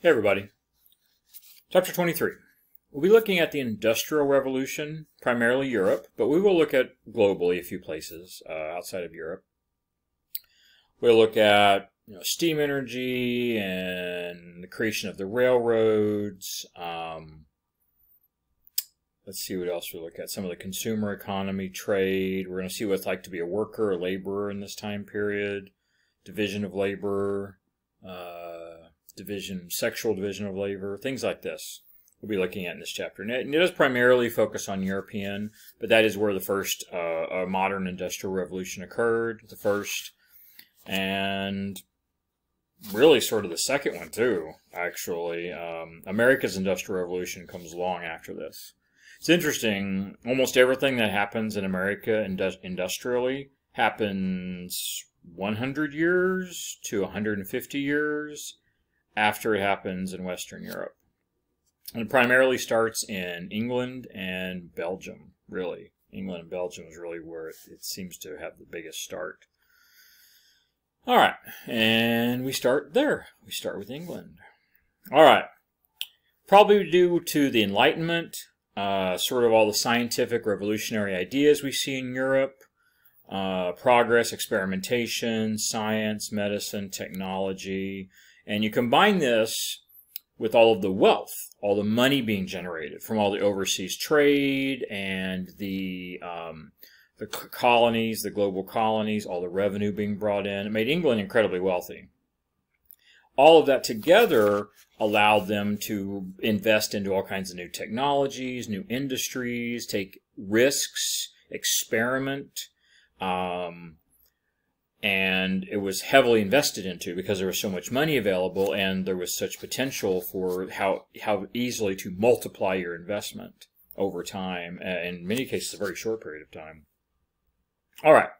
Hey everybody. Chapter 23. We'll be looking at the Industrial Revolution, primarily Europe, but we will look at globally a few places outside of Europe. We'll look at steam energy and the creation of the railroads. Let's see what else we'll look at. Some of the consumer economy, trade. We're going to see what it's like to be a worker or laborer in this time period. Division of labor. Sexual division of labor, things like this we'll be looking at in this chapter. And it does primarily focus on European, but that is where the first modern industrial revolution occurred, the first, and really sort of the second one too, actually. America's industrial revolution comes along after this. It's interesting, almost everything that happens in America industrially happens 100 years to 150 years after it happens in Western Europe. And it primarily starts in England and Belgium, really. England and Belgium is really where it seems to have the biggest start. All right, and we start there. We start with England. All right, probably due to the Enlightenment, sort of all the scientific revolutionary ideas we see in Europe, progress, experimentation, science, medicine, technology. And you combine this with all of the wealth, all the money being generated from all the overseas trade and the colonies, the global colonies, all the revenue being brought in. It made England incredibly wealthy. All of that together allowed them to invest into all kinds of new technologies, new industries, take risks, experiment. And it was heavily invested into because there was so much money available and there was such potential for how easily to multiply your investment over time, in many cases a very short period of time. All right,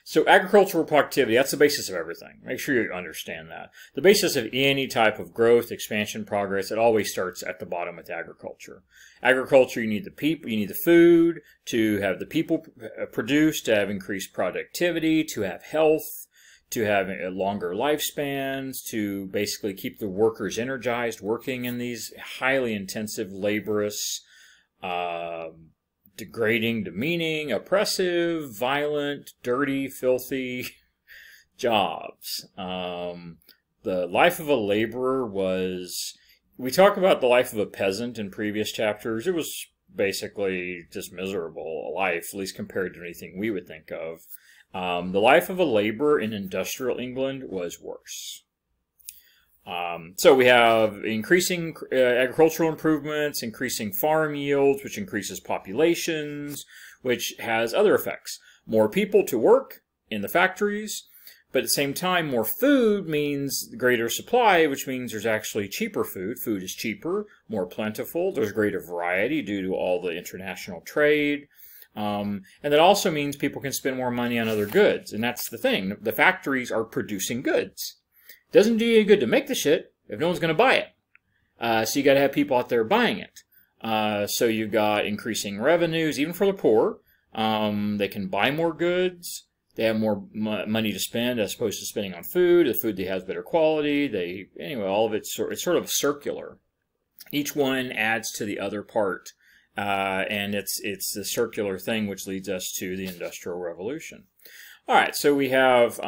so agricultural productivity, that's the basis of everything. Make sure you understand that. The basis of any type of growth, expansion, progress, it always starts at the bottom with agriculture. Agriculture, you need the people, you need the food, to have the people produce, to have increased productivity, to have health, to have longer lifespans, to basically keep the workers energized, working in these highly intensive, laborious, degrading, demeaning, oppressive, violent, dirty, filthy jobs. The life of a laborer was... We talk about the life of a peasant in previous chapters. It was basically just miserable life, at least compared to anything we would think of. The life of a laborer in industrial England was worse. So we have increasing agricultural improvements, increasing farm yields, which increases populations, which has other effects. More people to work in the factories. But at the same time, more food means greater supply, which means there's actually cheaper food. Food is cheaper, more plentiful. There's greater variety due to all the international trade. And that also means people can spend more money on other goods. And that's the thing. The factories are producing goods. It doesn't do you any good to make the shit if no one's going to buy it. So you got to have people out there buying it. So you've got increasing revenues, even for the poor. They can buy more goods. They have more money to spend as opposed to spending on food. The food they have is better quality. Anyway, all of it's sort of circular. Each one adds to the other part, and it's the circular thing which leads us to the Industrial Revolution. All right, so we have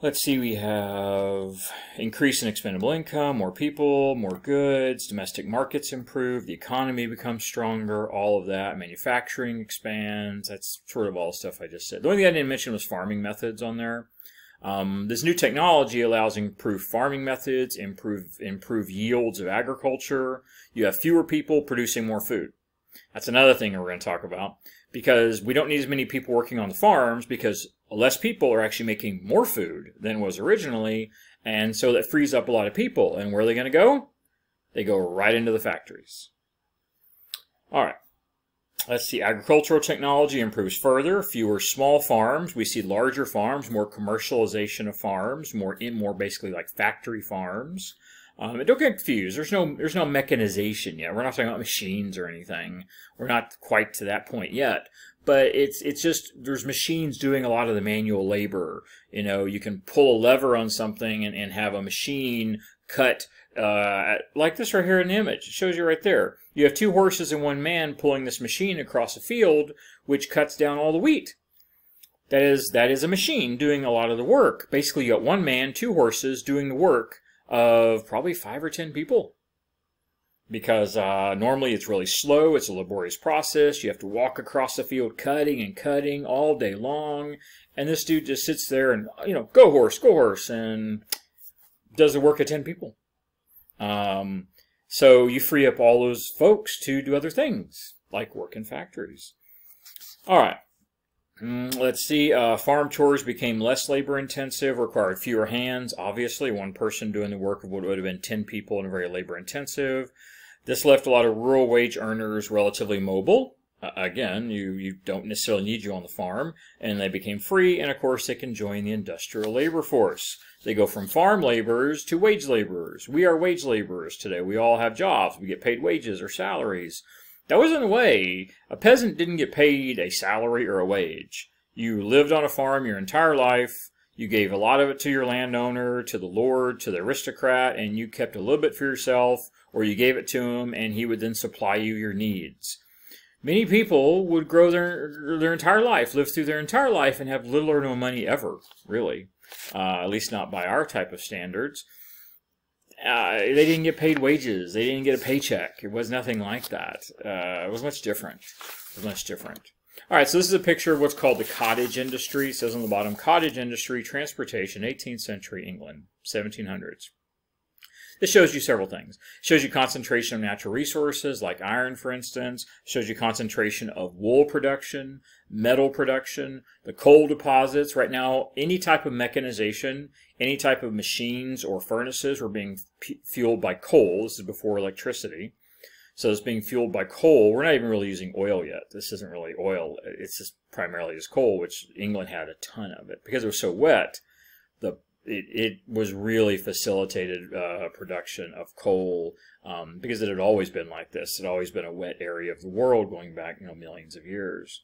let's see, we have increase in expendable income, more people, more goods, domestic markets improve, the economy becomes stronger, all of that. Manufacturing expands. That's sort of all the stuff I just said. The only thing I didn't mention was farming methods on there. This new technology allows improved farming methods, improve yields of agriculture. You have fewer people producing more food. That's another thing we're going to talk about, because we don't need as many people working on the farms because less people are actually making more food than was originally, and so that frees up a lot of people. And where are they going to go? They go right into the factories. All right. Let's see. Agricultural technology improves further. Fewer small farms. We see larger farms, more commercialization of farms, more basically like factory farms. And don't get confused. There's no mechanization yet. We're not talking about machines or anything. We're not quite to that point yet. But it's just there's machines doing a lot of the manual labor. You know, you can pull a lever on something and have a machine cut like this right here in the image. It shows you right there. You have 2 horses and 1 man pulling this machine across a field, which cuts down all the wheat. That is a machine doing a lot of the work. Basically, you got 1 man, 2 horses doing the work of probably 5 or 10 people. Because normally it's really slow, it's a laborious process, you have to walk across the field cutting and cutting all day long, and this dude just sits there and, you know, go horse, and does the work of 10 people. So you free up all those folks to do other things, like work in factories. Alright. Let's see, farm chores became less labor intensive, required fewer hands. Obviously, 1 person doing the work of what would have been 10 people and very labor intensive. This left a lot of rural wage earners relatively mobile. Again, you don't necessarily need you on the farm, and they became free, and of course they can join the industrial labor force. They go from farm laborers to wage laborers. We are wage laborers today. We all have jobs. We get paid wages or salaries. That wasn't the way. A peasant didn't get paid a salary or a wage. You lived on a farm your entire life. You gave a lot of it to your landowner, to the lord, to the aristocrat, and you kept a little bit for yourself, or you gave it to him, and he would then supply you your needs. Many people would grow their entire life, live through their entire life, and have little or no money ever, really. At least not by our type of standards. They didn't get paid wages. They didn't get a paycheck. It was nothing like that. It was much different. It was much different. All right, so this is a picture of what's called the cottage industry. It says on the bottom, cottage industry, transportation, 18th century England, 1700s. This shows you several things. It shows you concentration of natural resources, like iron, for instance. It shows you concentration of wool production, metal production, the coal deposits. Right now, any type of mechanization, any type of machines or furnaces were being fueled by coal. This is before electricity. So it's being fueled by coal. We're not even really using oil yet. This isn't really oil. It's just primarily just coal, which England had a ton of it. Because it was so wet, it was really facilitated production of coal because it had always been like this. It had always been a wet area of the world going back, millions of years.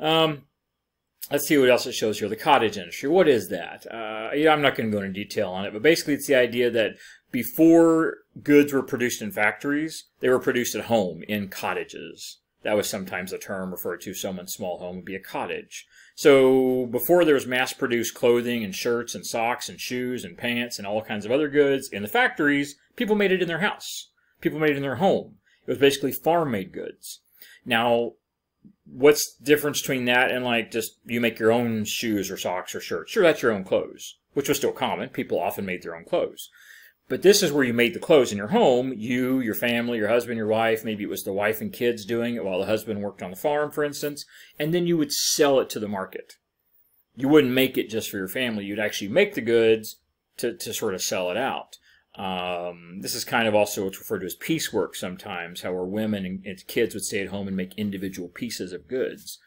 Let's see what else it shows here. The cottage industry. What is that? I'm not going to go into detail on it, but basically it's the idea that before goods were produced in factories, they were produced at home in cottages. That was sometimes a term referred to someone's small home would be a cottage. So before there was mass-produced clothing and shirts and socks and shoes and pants and all kinds of other goods in the factories, people made it in their house. People made it in their home. It was basically farm-made goods. Now, what's the difference between that and like just you make your own shoes or socks or shirts? Sure, that's your own clothes, which was still common. People often made their own clothes. But this is where you made the clothes in your home. You, your family, your husband, your wife. Maybe it was the wife and kids doing it while the husband worked on the farm, for instance. And then you would sell it to the market. You wouldn't make it just for your family. You'd actually make the goods to sort of sell it out. This is kind of also what's referred to as piecework sometimes, how our women and kids would stay at home and make individual pieces of goods.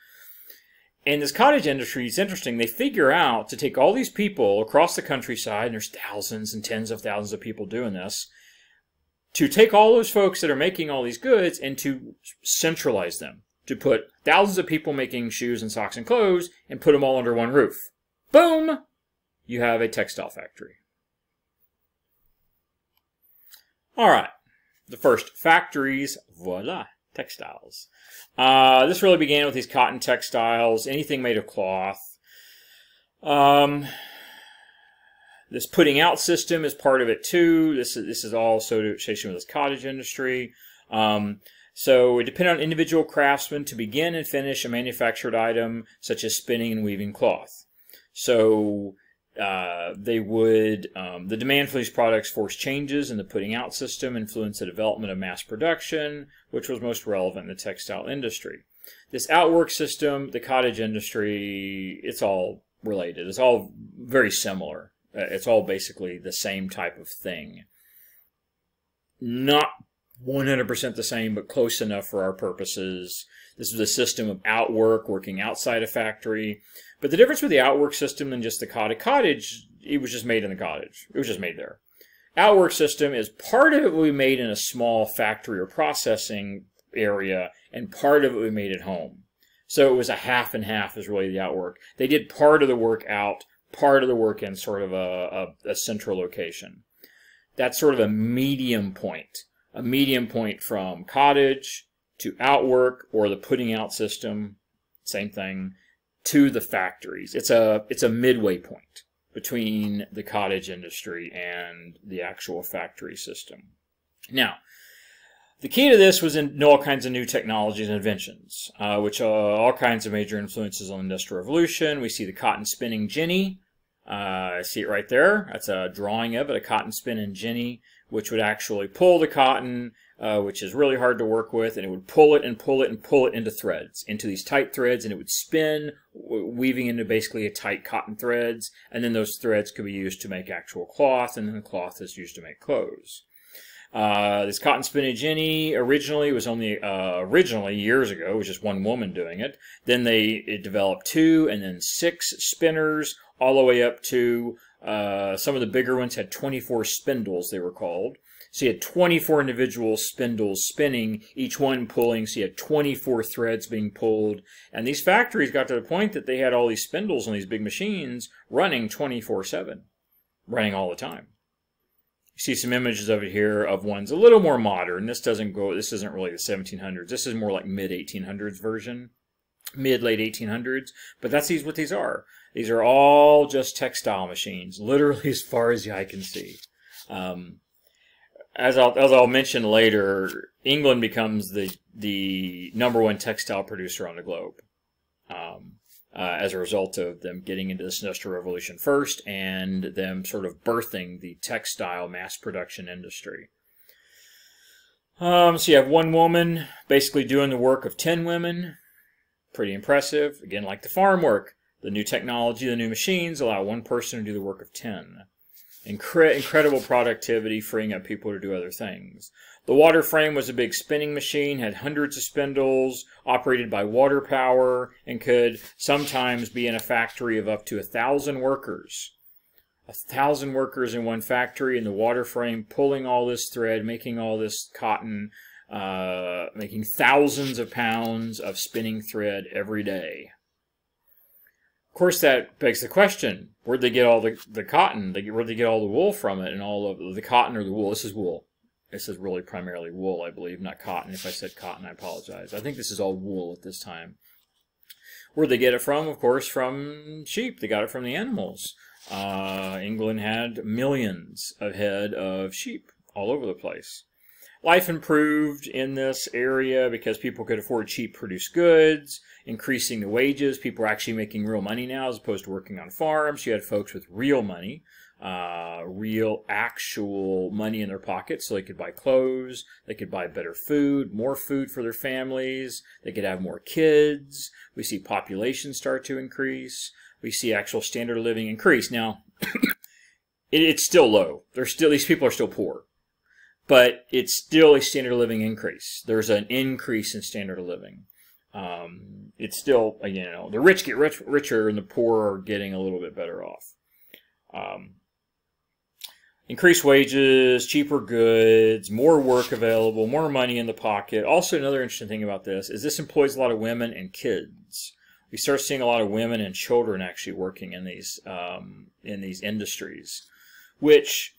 And this cottage industry is interesting. They figure out to take all these people across the countryside, and there's thousands and tens of thousands of people doing this, to take all those folks that are making all these goods and to centralize them, to put thousands of people making shoes and socks and clothes and put them all under one roof. Boom! You have a textile factory. All right, the first factories, voila, textiles. This really began with these cotton textiles, anything made of cloth. This putting out system is part of it too. This is all associated with this cottage industry. So it depended on individual craftsmen to begin and finish a manufactured item, such as spinning and weaving cloth. So they would, the demand for these products forced changes in the putting out system, influenced the development of mass production, which was most relevant in the textile industry. This outwork system, the cottage industry, it's all related. It's all very similar. It's all basically the same type of thing. Not 100% the same, but close enough for our purposes. This was a system of outwork, working outside a factory. But the difference with the outwork system and just the cottage, it was just made in the cottage. It was just made there. outwork system is part of it we made in a small factory or processing area, and part of it we made at home. So it was a half and half is really the outwork. They did part of the work out, part of the work in sort of a central location. That's sort of a medium point. A medium point from cottage to outwork, or the putting out system, same thing, to the factories. It's a midway point between the cottage industry and the actual factory system. Now, the key to this was in all kinds of new technologies and inventions, which are all kinds of major influences on the Industrial Revolution. We see the cotton spinning jenny. See it right there. That's a drawing of it, a cotton spinning jenny, which would actually pull the cotton, which is really hard to work with, and it would pull it and pull it and pull it into threads, into these tight threads, and it would spin, weaving into basically a tight cotton threads, and then those threads could be used to make actual cloth, and then the cloth is used to make clothes. This cotton spinning jenny originally was only, years ago, it was just one woman doing it. Then it developed 2 and then 6 spinners, all the way up to, some of the bigger ones had 24 spindles, they were called. So you had 24 individual spindles spinning, each one pulling, so you had 24 threads being pulled. And these factories got to the point that they had all these spindles on these big machines running 24/7, running all the time. You see some images of it here of ones a little more modern. This isn't really the 1700s. This is more like mid-1800s version, mid-late 1800s. But that's what these are. These are all just textile machines, literally as far as the eye can see. As I'll mention later, England becomes the #1 textile producer on the globe. As a result of them getting into this Industrial Revolution first and them sort of birthing the textile mass production industry. So you have one woman basically doing the work of 10 women. Pretty impressive. Again, like the farm work, the new technology, the new machines allow one person to do the work of 10. Incredible productivity, freeing up people to do other things. The water frame was a big spinning machine, had hundreds of spindles, operated by water power, and could sometimes be in a factory of up to 1,000 workers. 1,000 workers in one factory, and the water frame pulling all this thread, making all this cotton, making thousands of pounds of spinning thread every day. Of course, that begs the question, where'd they get all the cotton? Where'd they get all the wool from it, and all of the cotton or the wool? This is wool. This is really primarily wool, I believe, not cotton. If I said cotton, I apologize. I think this is all wool at this time. Where'd they get it from? Of course, from sheep. They got it from the animals. England had millions of head of sheep all over the place. Life improved in this area because people could afford cheap produced goods, increasing the wages. People were actually making real money now as opposed to working on farms. You had folks with real money, real actual money in their pockets, so they could buy clothes, they could buy better food, more food for their families, they could have more kids. We see population start to increase. We see actual standard of living increase. Now, it's still low. These people are still poor. But it's still a standard of living increase. There's an increase in standard of living. It's still, the rich get richer and the poor are getting a little bit better off. Increased wages, cheaper goods, more work available, more money in the pocket. Also, another interesting thing about this is this employs a lot of women and kids. We start seeing a lot of women and children actually working in these industries, which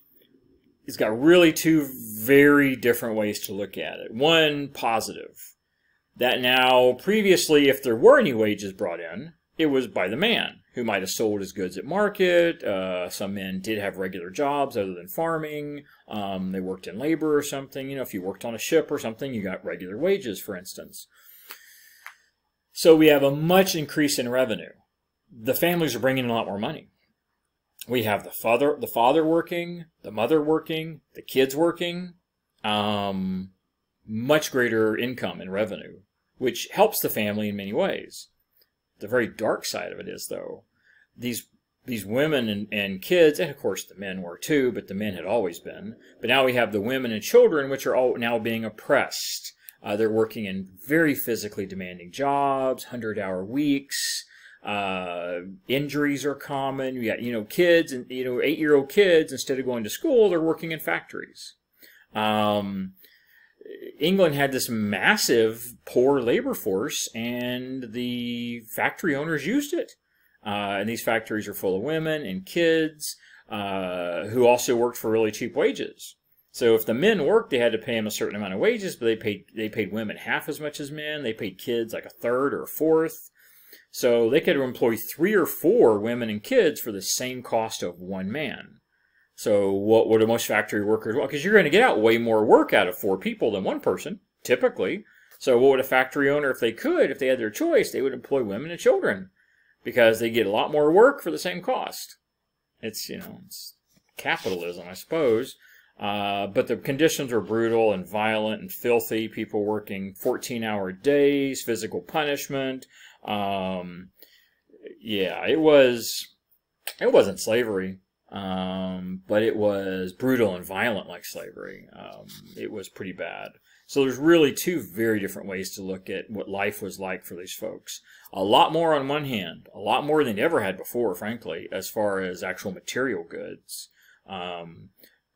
it's got really 2 very different ways to look at it. One, positive. That now, previously, if there were any wages brought in, it was by the man, who might have sold his goods at market. Some men did have regular jobs other than farming. They worked in labor or something. If you worked on a ship or something, you got regular wages, for instance. So we have a much increase in revenue. The families are bringing in a lot more money. We have the father working, the mother working, the kids working, much greater income and revenue, which helps the family in many ways. The very dark side of it is, though, these women and kids, and of course the men were too, but the men had always been. But now we have the women and children, which are all now being oppressed. They're working in very physically demanding jobs, 100-hour weeks. Injuries are common. You got, kids and, 8-year-old kids, instead of going to school, they're working in factories. England had this massive poor labor force, and the factory owners used it. And these factories are full of women and kids who also worked for really cheap wages. So if the men worked, they had to pay them a certain amount of wages, but they paid women half as much as men. They paid kids like a third or a fourth. So they could employ 3 or 4 women and kids for the same cost of one man. So what do most factory workers want? Because you're going to get out way more work out of 4 people than one person, typically. So what would a factory owner, if they had their choice, they would employ women and children, because they get a lot more work for the same cost. It's, it's capitalism, I suppose. But the conditions were brutal and violent and filthy. People working 14-hour days, physical punishment. Yeah, it wasn't slavery, but it was brutal and violent like slavery. It was pretty bad. So there's really 2 very different ways to look at what life was like for these folks. A lot more on one hand, a lot more than they ever had before, frankly, as far as actual material goods.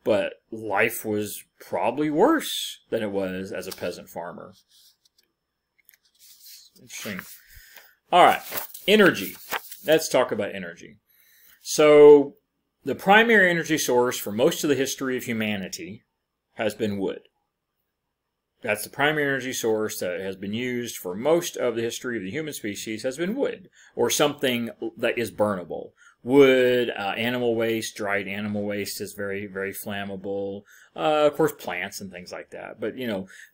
But life was probably worse than it was as a peasant farmer. Interesting. All right, energy. Let's talk about energy. So the primary energy source for most of the history of humanity has been wood. That's the primary energy source that has been used for most of the history of the human species, has been wood, or something that is burnable. Wood, animal waste, dried animal waste is very, very flammable. Of course, plants and things like that. But,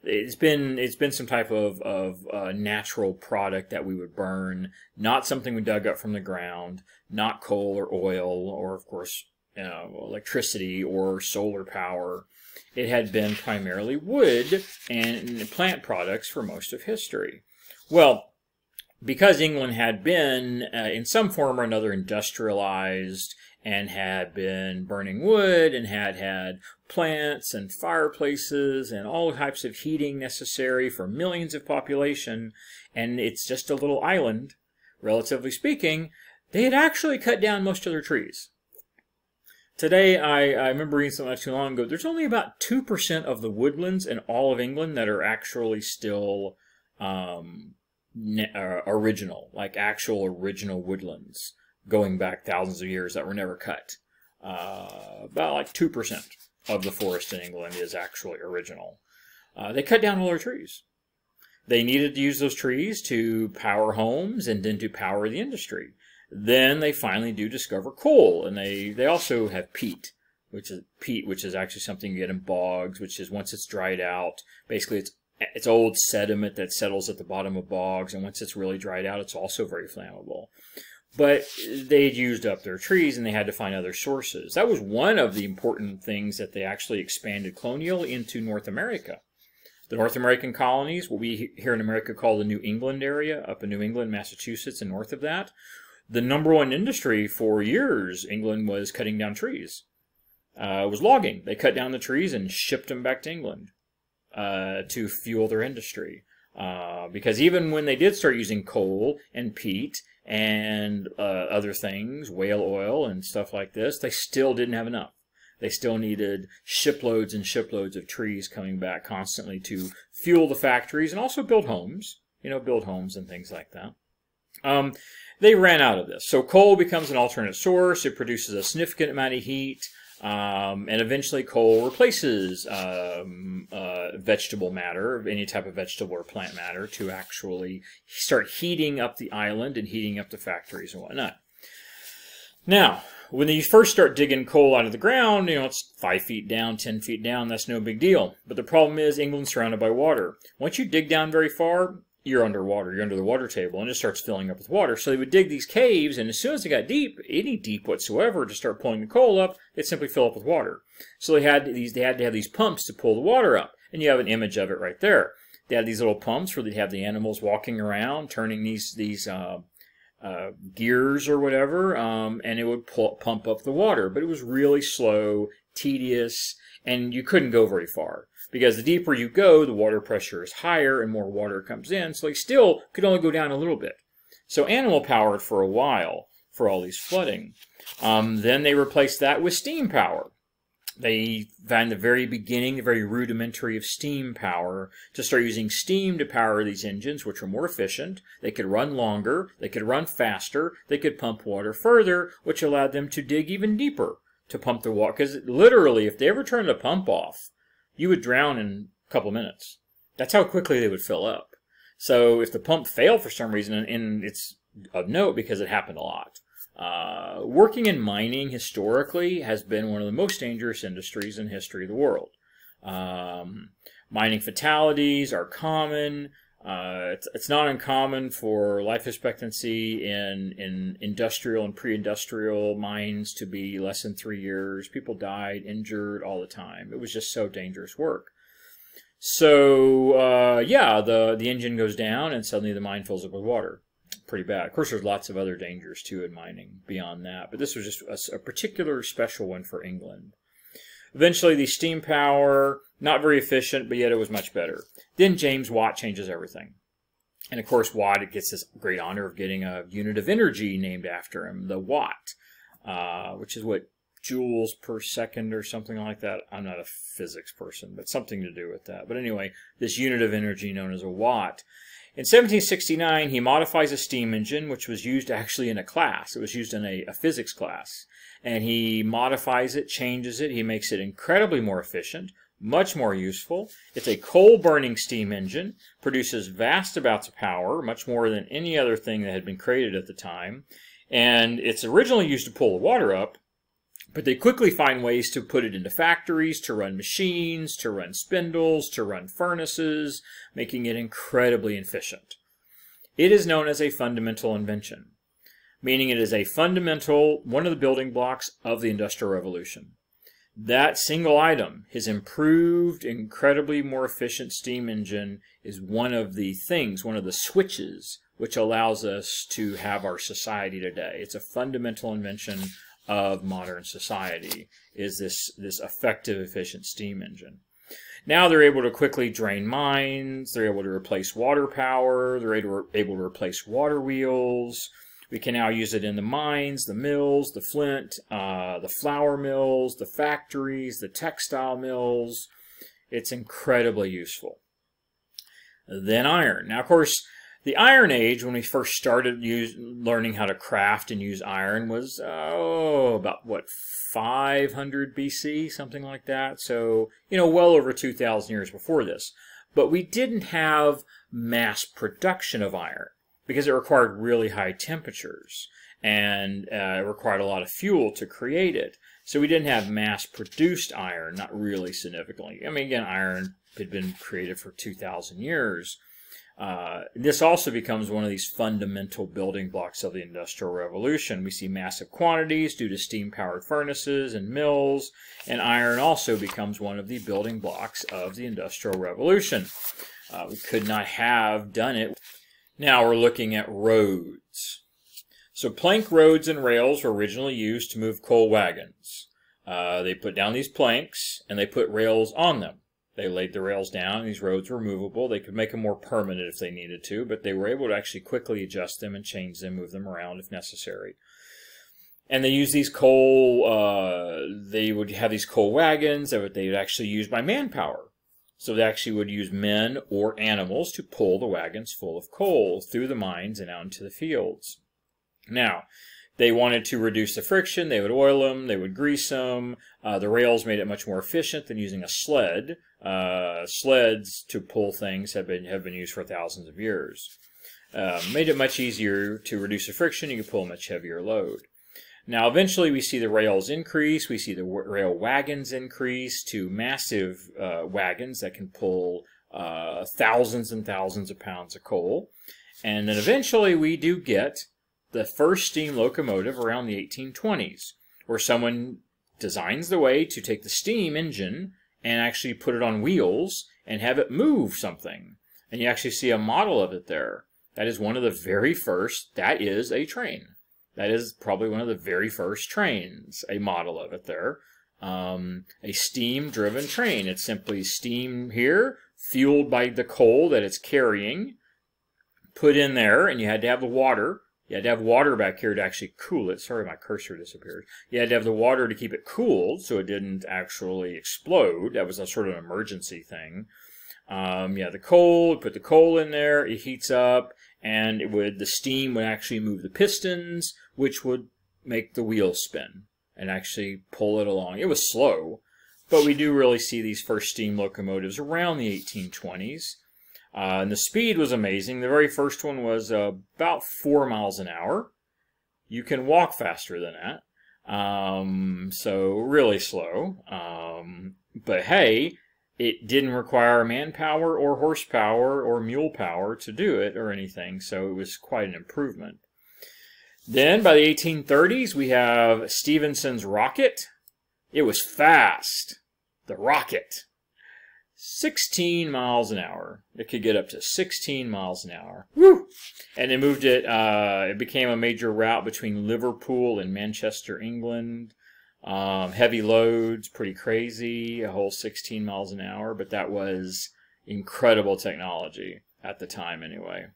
it's been some type of natural product that we would burn, not something we dug up from the ground, not coal or oil, or, of course, electricity or solar power. It had been primarily wood and plant products for most of history. Well, because England had been, in some form or another, industrialized and had been burning wood and had plants and fireplaces and all types of heating necessary for millions of population, and it's just a little island, relatively speaking, they had actually cut down most of their trees. Today, I remember reading something not too long ago, there's only about 2% of the woodlands in all of England that are actually still original, like actual original woodlands, going back thousands of years that were never cut. About like 2% of the forest in England is actually original. They cut down all their trees. They needed to use those trees to power homes and then to power the industry. Then they finally do discover coal, and they also have peat, which is actually something you get in bogs, which is, once it's dried out, basically it's old sediment that settles at the bottom of bogs, and once it's really dried out, it's also very flammable. But they'd used up their trees, and they had to find other sources. That was one of the important things that they actually expanded colonially into North America. The North American colonies, what we here in America call the New England area, up in New England, Massachusetts, and north of that, the #1 industry for years, England was cutting down trees. It was logging. They cut down the trees and shipped them back to England to fuel their industry. Because even when they did start using coal and peat and other things, whale oil and stuff like this, they still didn't have enough. They still needed shiploads and shiploads of trees coming back constantly to fuel the factories and also build homes, build homes and things like that. They ran out of this. So coal becomes an alternate source. It produces a significant amount of heat. And eventually coal replaces vegetable matter, any type of vegetable or plant matter, to actually start heating up the island and heating up the factories and whatnot. Now, when you first start digging coal out of the ground, it's 5 feet down, 10 feet down, that's no big deal. But the problem is England's surrounded by water. Once you dig down very far, you're underwater. You're under the water table, and it starts filling up with water. So they would dig these caves, and as soon as they got deep, any deep whatsoever, to start pulling the coal up, they'd simply fill up with water. So they had to have these pumps to pull the water up, and you have an image of it right there. They had these little pumps where they'd have the animals walking around, turning these gears or whatever, and it would pump up the water. But it was really slow, tedious, and you couldn't go very far. Because the deeper you go, the water pressure is higher and more water comes in, so they still could only go down a little bit. So animal powered for a while for all these flooding. Then they replaced that with steam power. They found the very beginning, the very rudimentary of steam power, to start using steam to power these engines, which were more efficient. They could run longer, they could run faster, they could pump water further, which allowed them to dig even deeper to pump the water. Because literally, if they ever turned the pump off, you would drown in a couple minutes. That's how quickly they would fill up. So if the pump failed for some reason, and it's of note because it happened a lot, working in mining historically has been one of the most dangerous industries in the history of the world. Mining fatalities are common. It's not uncommon for life expectancy in industrial and pre-industrial mines to be less than 3 years. People died, injured all the time. It was just so dangerous work. So, yeah, the engine goes down and suddenly the mine fills up with water. Pretty bad. Of course, there's lots of other dangers, too, in mining beyond that. But this was just a particular special one for England. Eventually, the steam power, not very efficient, but yet it was much better. Then James Watt changes everything. And, of course, Watt gets this great honor of getting a unit of energy named after him, the watt, which is what, joules per second or something like that. I'm not a physics person, but something to do with that. But anyway, this unit of energy known as a watt. In 1769, he modifies a steam engine, which was used actually in a class. It was used in a physics class. And he modifies it, changes it. He makes it incredibly more efficient, much more useful. It's a coal-burning steam engine, produces vast amounts of power, much more than any other thing that had been created at the time. And it's originally used to pull the water up, but they quickly find ways to put it into factories, to run machines, to run spindles, to run furnaces, making it incredibly efficient. It is known as a fundamental invention, meaning it is a fundamental, one of the building blocks of the Industrial Revolution. That single item, his improved, incredibly more efficient steam engine, is one of the things, one of the switches, which allows us to have our society today. It's a fundamental invention of modern society, is this effective, efficient steam engine. Now they're able to quickly drain mines, they're able to replace water power, they're able to replace water wheels. We can now use it in the mines, the mills, the flint, the flour mills, the factories, the textile mills. It's incredibly useful. Then iron. Now, of course, the Iron Age, when we first started learning how to craft and use iron, was, about, 500 BC, something like that. So, well over 2,000 years before this. But we didn't have mass production of iron because it required really high temperatures and it required a lot of fuel to create it. So we didn't have mass-produced iron, not really significantly. I mean, again, iron had been created for 2,000 years. This also becomes one of these fundamental building blocks of the Industrial Revolution. We see massive quantities due to steam-powered furnaces and mills, and iron also becomes one of the building blocks of the Industrial Revolution. We could not have done it. Now we're looking at roads. So plank roads and rails were originally used to move coal wagons. They put down these planks, and they put rails on them. They laid the rails down. These roads were movable. They could make them more permanent if they needed to, but they were able to actually quickly adjust them and change them, move them around if necessary. And they used these coal, they would have these coal wagons that they would actually use by manpower. So they actually would use men or animals to pull the wagons full of coal through the mines and out into the fields. Now, they wanted to reduce the friction. They would oil them. They would grease them. The rails made it much more efficient than using a sled. Sleds to pull things have been used for thousands of years. Made it much easier to reduce the friction. You could pull a much heavier load. Now, eventually, we see the rails increase. We see the rail wagons increase to massive wagons that can pull thousands and thousands of pounds of coal. And then eventually, we do get the first steam locomotive around the 1820s, where someone designs the way to take the steam engine and actually put it on wheels and have it move something. And you actually see a model of it there. That is one of the very first, that is a train. That is probably one of the very first trains, a model of it there. A steam-driven train. It's simply steam here, fueled by the coal that it's carrying, put in there, and you had to have the water. You had to have water back here to actually cool it. Sorry, my cursor disappeared. You had to have the water to keep it cooled so it didn't actually explode. That was a sort of an emergency thing. Yeah, the coal, put the coal in there, it heats up, and the steam would actually move the pistons, which would make the wheels spin and actually pull it along. It was slow, but we do really see these first steam locomotives around the 1820s. And the speed was amazing. The very first one was about 4 miles an hour. You can walk faster than that. So really slow. But hey, it didn't require manpower or horsepower or mule power to do it or anything. So it was quite an improvement. Then by the 1830s, we have Stephenson's rocket. It was fast. The rocket. 16 miles an hour. It could get up to 16 miles an hour. Woo! And they moved it, it became a major route between Liverpool and Manchester, England. Heavy loads, pretty crazy, a whole 16 miles an hour, but that was incredible technology at the time anyway.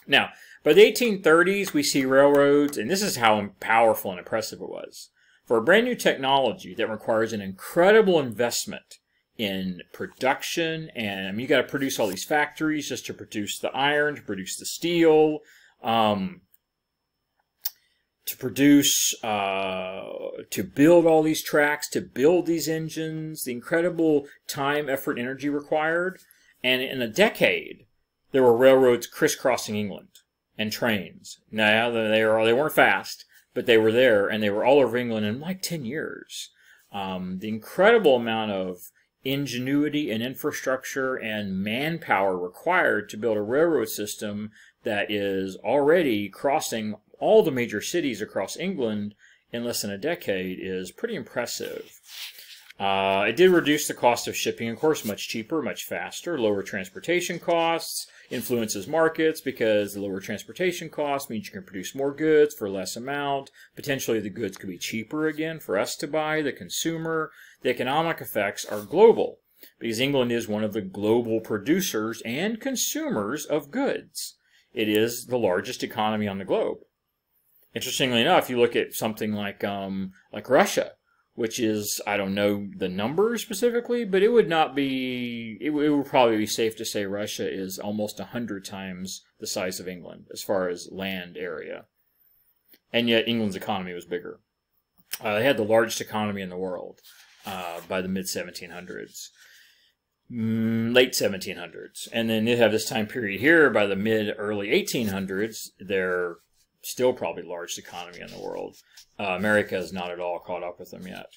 Now, by the 1830s, we see railroads, and this is how powerful and impressive it was. For a brand new technology that requires an incredible investment in production, and I mean, you got to produce all these factories just to produce the iron, to produce the steel, to build all these tracks, to build these engines, the incredible time, effort, and energy required. And in a decade, there were railroads crisscrossing England and trains. Now, they weren't fast, but they were there, and they were all over England in like 10 years. The incredible amount of ingenuity and infrastructure and manpower required to build a railroad system that is already crossing all the major cities across England in less than a decade is pretty impressive. It did reduce the cost of shipping, of course, much cheaper, much faster, lower transportation costs, influences markets because the lower transportation costs means you can produce more goods for less amount. Potentially the goods could be cheaper again for us to buy, the consumer. The economic effects are global because England is one of the global producers and consumers of goods. It is the largest economy on the globe. Interestingly enough, you look at something like Russia, which is, I don't know the numbers specifically, but it would not be, it would probably be safe to say Russia is almost 100 times the size of England as far as land area. And yet England's economy was bigger. They had the largest economy in the world by the mid-1700s. Late 1700s. And then they have this time period here by the mid-early 1800s. They're still probably the largest economy in the world. America is not at all caught up with them yet.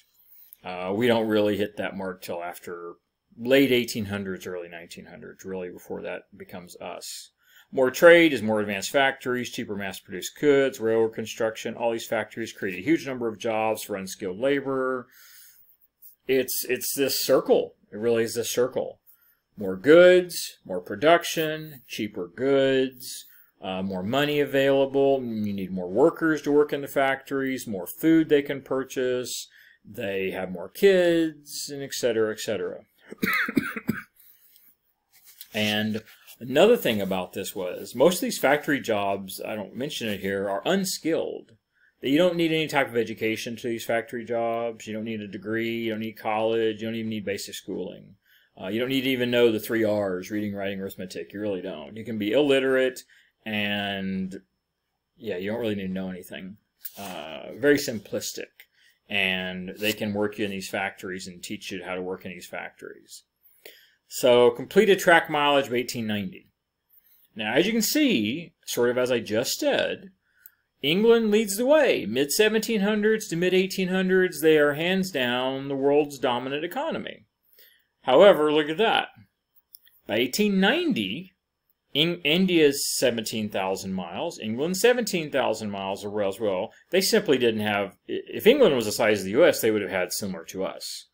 We don't really hit that mark till after late 1800s, early 1900s, really before that becomes us. More trade is more advanced factories, cheaper mass-produced goods, railroad construction. All these factories create a huge number of jobs for unskilled labor. It's this circle. It really is this circle. More goods, more production, cheaper goods, more money available. You need more workers to work in the factories, more food they can purchase. They have more kids, and et cetera, et cetera. And another thing about this was most of these factory jobs, I don't mention it here, are unskilled. You don't need any type of education to these factory jobs. You don't need a degree. You don't need college. You don't even need basic schooling. You don't need to even know the 3 R's, reading, writing, arithmetic. You really don't. You can be illiterate and, yeah, you don't really need to know anything. Very simplistic. And they can work you in these factories and teach you how to work in these factories. So, completed track mileage of 1890. Now, as you can see, sort of as I just said, England leads the way. Mid-1700s to mid-1800s, they are hands down the world's dominant economy. However, look at that. By 1890, India's 17,000 miles, England's 17,000 miles of rail as well. They simply didn't have, if England was the size of the U.S., they would have had similar to us.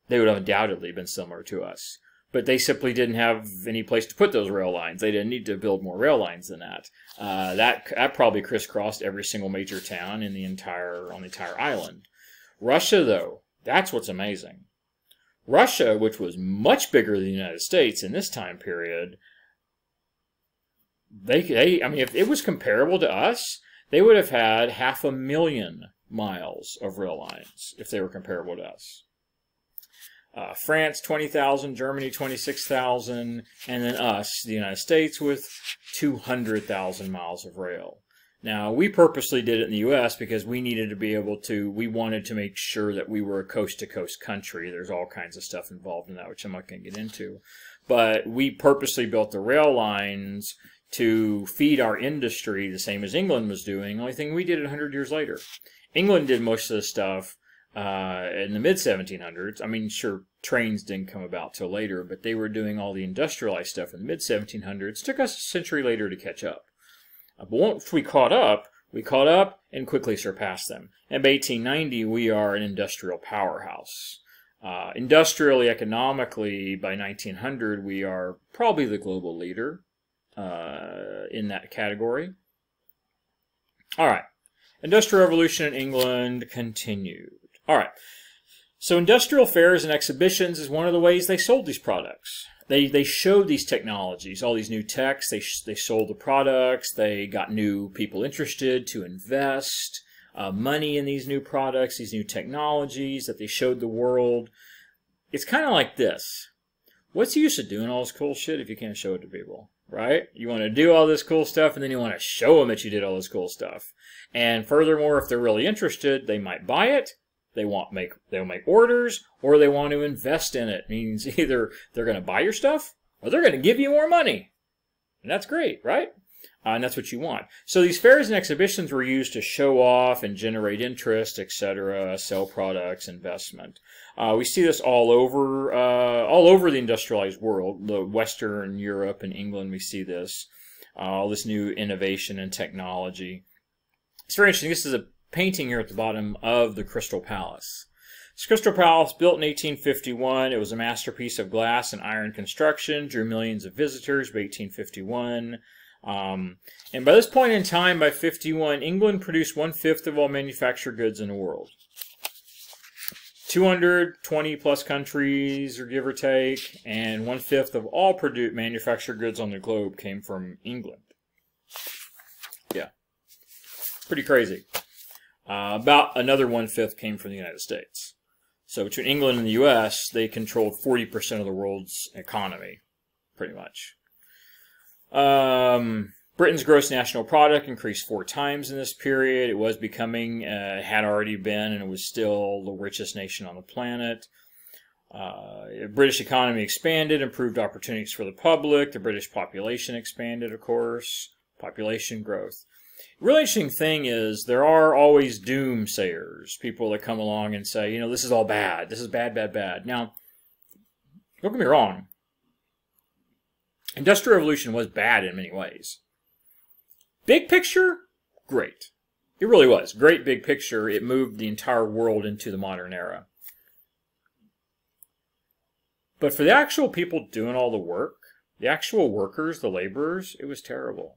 They would have undoubtedly been similar to us. But they simply didn't have any place to put those rail lines. They didn't need to build more rail lines than that. That probably crisscrossed every single major town on the entire island. Russia, though, that's what's amazing. Russia, which was much bigger than the United States in this time period, I mean, if it was comparable to us, they would have had 500,000 miles of rail lines if they were comparable to us. France, 20,000, Germany, 26,000, and then us, the United States, with 200,000 miles of rail. Now, we purposely did it in the U.S. because we needed to be able to, we wanted to make sure that we were a coast-to-coast country. There's all kinds of stuff involved in that, which I'm not going to get into. But we purposely built the rail lines to feed our industry the same as England was doing. The only thing we did it 100 years later. England did most of the stuff in the mid-1700s. I mean, sure, trains didn't come about till later, but they were doing all the industrialized stuff in the mid-1700s. It took us a century later to catch up. But once we caught up and quickly surpassed them. And by 1890, we are an industrial powerhouse. Industrially, economically, by 1900, we are probably the global leader in that category. All right. Industrial Revolution in England continued. All right. So industrial fairs and exhibitions is one of the ways they sold these products. They showed these technologies, all these new techs. They sold the products. They got new people interested to invest money in these new products, these new technologies that they showed the world. It's kind of like this. What's the use of doing all this cool shit if you can't show it to people, right? You want to do all this cool stuff, and then you want to show them that you did all this cool stuff. And furthermore, if they're really interested, they might buy it. They'll make orders, or they want to invest in it. It means either they're going to buy your stuff, or they're going to give you more money. And that's great, right? And that's what you want. So these fairs and exhibitions were used to show off and generate interest, etc., sell products, investment. We see this all over the industrialized world. The Western Europe and England, we see this. All this new innovation and technology. It's very interesting. This is a painting here at the bottom of the Crystal Palace. This Crystal Palace, built in 1851. It was a masterpiece of glass and iron construction, drew millions of visitors by 1851. And by this point in time, by 51, England produced 1/5 of all manufactured goods in the world. 220 plus countries, or give or take, and 1/5 of all manufactured goods on the globe came from England. Yeah. Pretty crazy. About another 1/5 came from the United States. So between England and the U.S., they controlled 40% of the world's economy, pretty much. Britain's gross national product increased 4 times in this period. It was becoming, had already been, and it was still the richest nation on the planet. The British economy expanded, improved opportunities for the public. The British population expanded, of course. Population growth. The really interesting thing is there are always doomsayers, people that come along and say, you know, this is all bad. This is bad, bad, bad. Now, don't get me wrong. Industrial Revolution was bad in many ways. Big picture, great. It really was. Great big picture. It moved the entire world into the modern era. But for the actual people doing all the work, the actual workers, the laborers, it was terrible.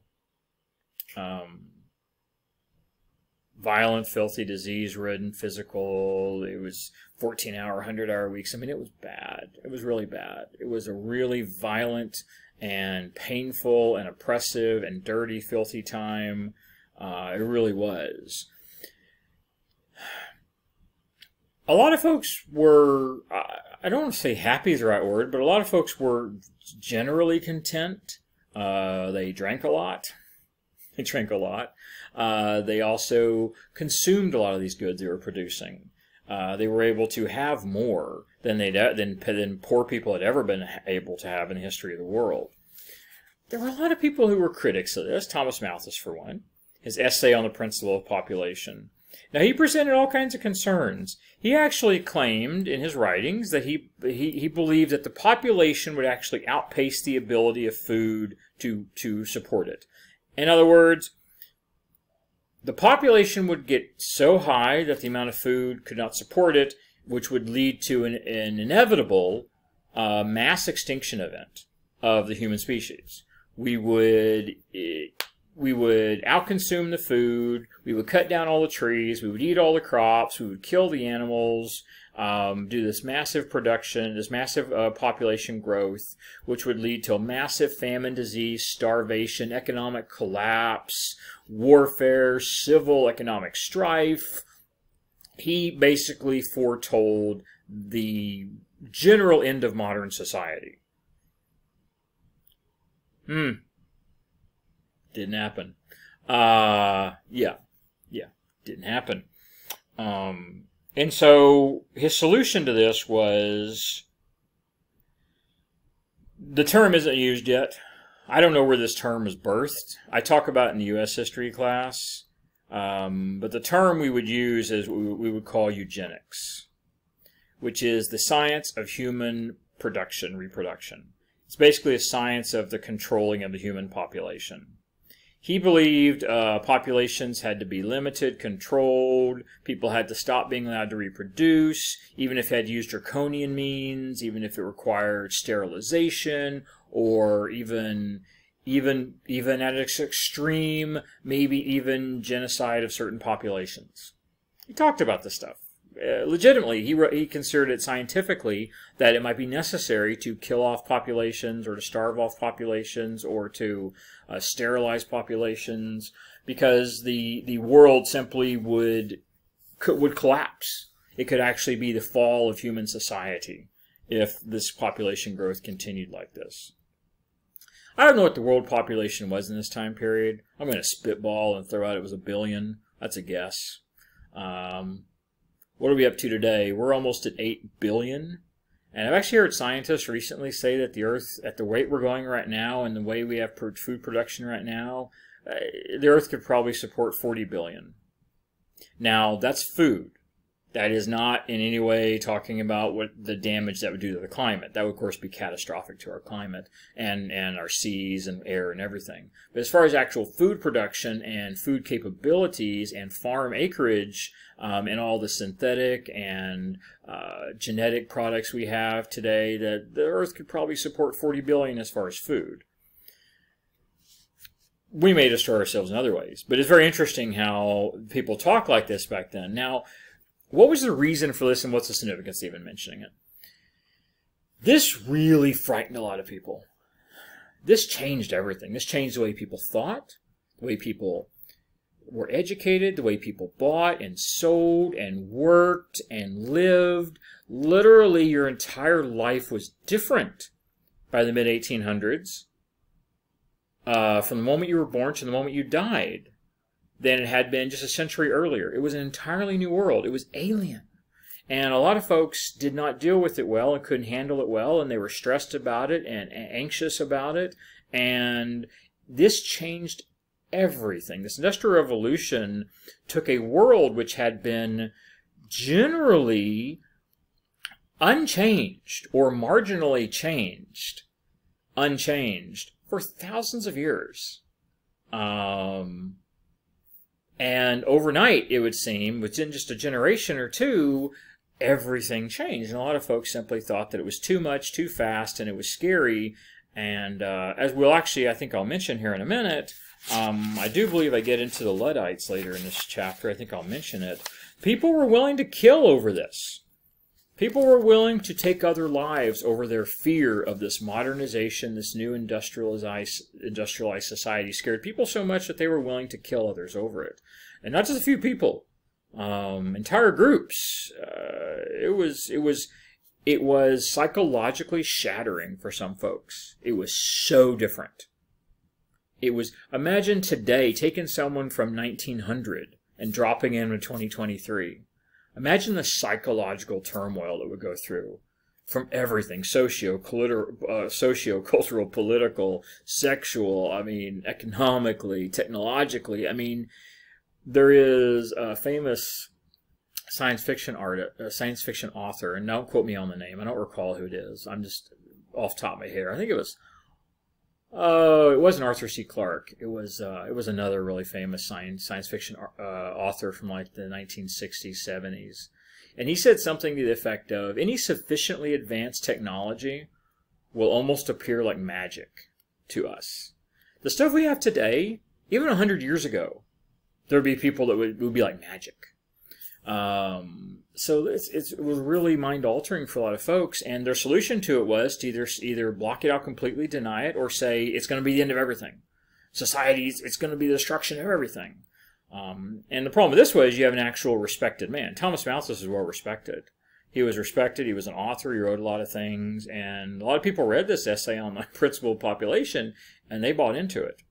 Violent, filthy, disease-ridden, physical. It was 14-hour, 100-hour weeks. I mean, it was bad. It was really bad. It was a really violent and painful and oppressive and dirty, filthy time. It really was. A lot of folks were, I don't want to say happy is the right word, but a lot of folks were generally content. They drank a lot. They drank a lot. They also consumed a lot of these goods they were producing. They were able to have more than poor people had ever been able to have in the history of the world. There were a lot of people who were critics of this. Thomas Malthus, for one. His essay on the principle of population. Now, he presented all kinds of concerns. He actually claimed in his writings that he believed that the population would actually outpace the ability of food to support it. In other words, the population would get so high that the amount of food could not support it, which would lead to an inevitable mass extinction event of the human species. We would outconsume the food, we would cut down all the trees, we would eat all the crops, we would kill the animals, do this massive production, this massive population growth, which would lead to a massive famine, disease, starvation, economic collapse, warfare, civil economic strife. He basically foretold the general end of modern society. Didn't happen. Yeah, didn't happen. And so his solution to this was, the term isn't used yet. I don't know where this term was birthed. I talk about it in the U.S. history class. But the term we would use is what we would call eugenics, which is the science of human production, reproduction. It's basically a science of the controlling of the human population. He believed populations had to be limited, controlled, people had to stop being allowed to reproduce, even if it had used draconian means, even if it required sterilization, or even at its extreme, maybe even genocide of certain populations. He talked about this stuff. Legitimately, he considered it scientifically that it might be necessary to kill off populations or to starve off populations or to sterilize populations, because the world simply would collapse. It could actually be the fall of human society if this population growth continued like this. I don't know what the world population was in this time period. I'm going to spitball and throw out it was 1 billion. That's a guess. What are we up to today? We're almost at 8 billion. And I've actually heard scientists recently say that the Earth, at the rate we're going right now and the way we have food production right now, the Earth could probably support 40 billion. Now, that's food. That is not in any way talking about what the damage that would do to the climate. That would, of course, be catastrophic to our climate and our seas and air and everything. But as far as actual food production and food capabilities and farm acreage and all the synthetic and genetic products we have today, that the Earth could probably support 40 billion as far as food. We may destroy ourselves in other ways. But it's very interesting how people talk like this back then. Now, what was the reason for this, and what's the significance of even mentioning it? This really frightened a lot of people. This changed everything. This changed the way people thought, the way people were educated, the way people bought and sold and worked and lived. Literally, your entire life was different by the mid-1800s, from the moment you were born to the moment you died, than it had been just a century earlier. It was an entirely new world. It was alien. And a lot of folks did not deal with it well and couldn't handle it well, and they were stressed about it and anxious about it. And this changed everything. This Industrial Revolution took a world which had been generally unchanged or marginally changed, unchanged, for thousands of years. And overnight, it would seem, within just a generation or two, everything changed. And a lot of folks simply thought that it was too much, too fast, and it was scary. And as we'll actually, I think I'll mention here in a minute, I do believe I get into the Luddites later in this chapter. I think I'll mention it. People were willing to kill over this. People were willing to take other lives over their fear of this modernization, this new industrialized society. Scared people so much that they were willing to kill others over it. And not just a few people, entire groups. It was psychologically shattering for some folks. It was so different. It was, imagine today taking someone from 1900 and dropping in 2023. Imagine the psychological turmoil that would go through from everything, socio-cultural, political, sexual, economically, technologically. There is a famous science fiction author, and don't quote me on the name. I don't recall who it is. I'm just off the top of my head. I think it was, it wasn't Arthur C. Clarke. It was another really famous science fiction author from like the 1960s, 70s. And he said something to the effect of, any sufficiently advanced technology will almost appear like magic to us. The stuff we have today, even 100 years ago, there would be people that would be like magic. So it was really mind-altering for a lot of folks, and their solution to it was to either block it out completely, deny it, or say it's going to be the end of everything. Societies, it's going to be the destruction of everything. And the problem with this was you have an actual respected man. Thomas Malthus is well respected. He was respected. He was an author. He wrote a lot of things, and a lot of people read this essay on the principle of population, and they bought into it.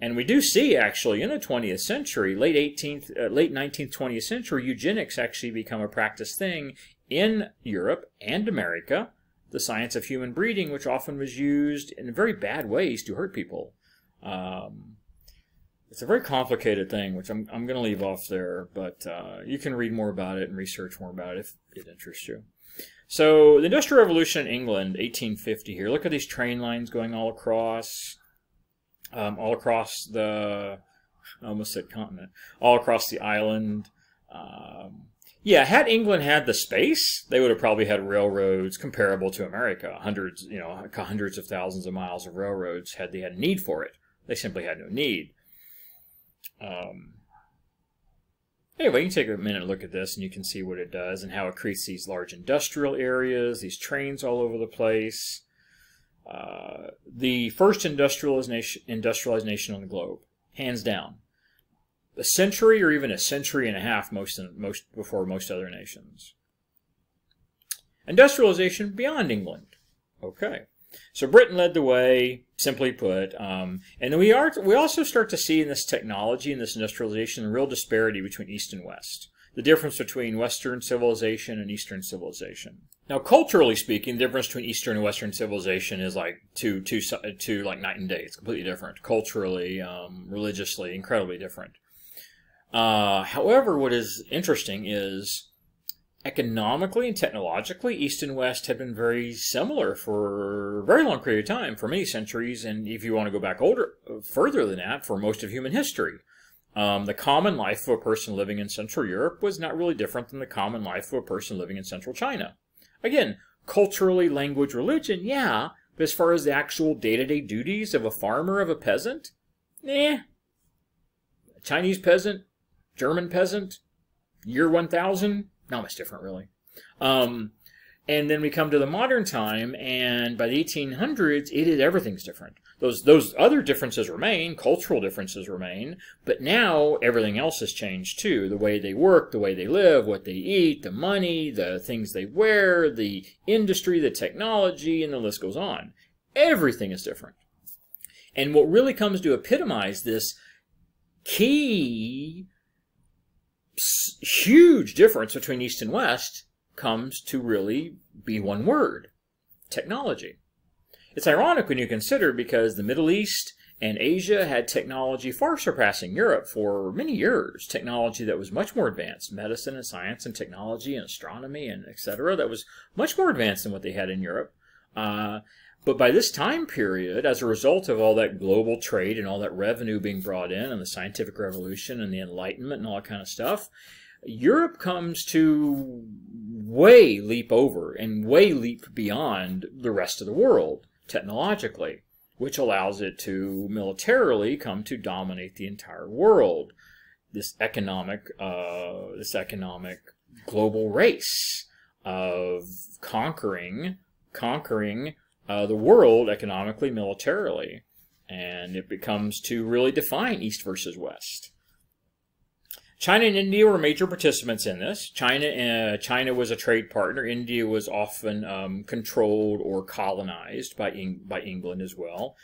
And we do see, actually, in the 20th century, late 19th, 20th century, eugenics actually become a practiced thing in Europe and America, the science of human breeding, which often was used in very bad ways to hurt people. It's a very complicated thing, which I'm going to leave off there, but you can read more about it and research more about it if it interests you. So, the Industrial Revolution in England, 1850 here. Look at these train lines going all across the, I almost said continent, all across the island. Yeah, had England had the space, they would have probably had railroads comparable to America. Hundreds of thousands of miles of railroads had they had a need for it. They simply had no need. Anyway, you can take a minute and look at this, and you can see what it does and how it creates these large industrial areas, these trains all over the place. The first industrialized nation on the globe, hands down. A century or even a century and a half before most other nations. Industrialization beyond England. Okay. So Britain led the way, simply put, and then we also start to see in this technology and this industrialization a real disparity between East and West. The difference between Western civilization and Eastern civilization. Now, culturally speaking, the difference between Eastern and Western civilization is like two like night and day. It's completely different. Culturally, religiously, incredibly different. However, what is interesting is economically and technologically, East and West have been very similar for a very long period of time, for many centuries, and if you want to go back further than that, for most of human history. The common life of a person living in Central Europe was not really different than the common life of a person living in Central China. Again, culturally, language, religion, yeah, but as far as the actual day-to-day duties of a farmer, of a peasant, a Chinese peasant, German peasant, year 1000, not much different, really. And then we come to the modern time, and by the 1800s, everything's different. Those other differences remain, cultural differences remain, but now everything else has changed too. The way they work, the way they live, what they eat, the money, the things they wear, the industry, the technology, and the list goes on. Everything is different. And what really comes to epitomize this key, huge difference between East and West comes to really be one word: technology. It's ironic when you consider, because the Middle East and Asia had technology far surpassing Europe for many years. Technology that was much more advanced, medicine and science and technology and astronomy and etc. That was much more advanced than what they had in Europe. But by this time period, as a result of all that global trade and all that revenue being brought in, and the scientific revolution and the Enlightenment and all that kind of stuff, Europe comes to way leap over and way leap beyond the rest of the world technologically, which allows it to militarily come to dominate the entire world. This economic global race of conquering the world economically, militarily, and it becomes to really define East versus West. China and India were major participants in this. China was a trade partner. India was often controlled or colonized by England as well.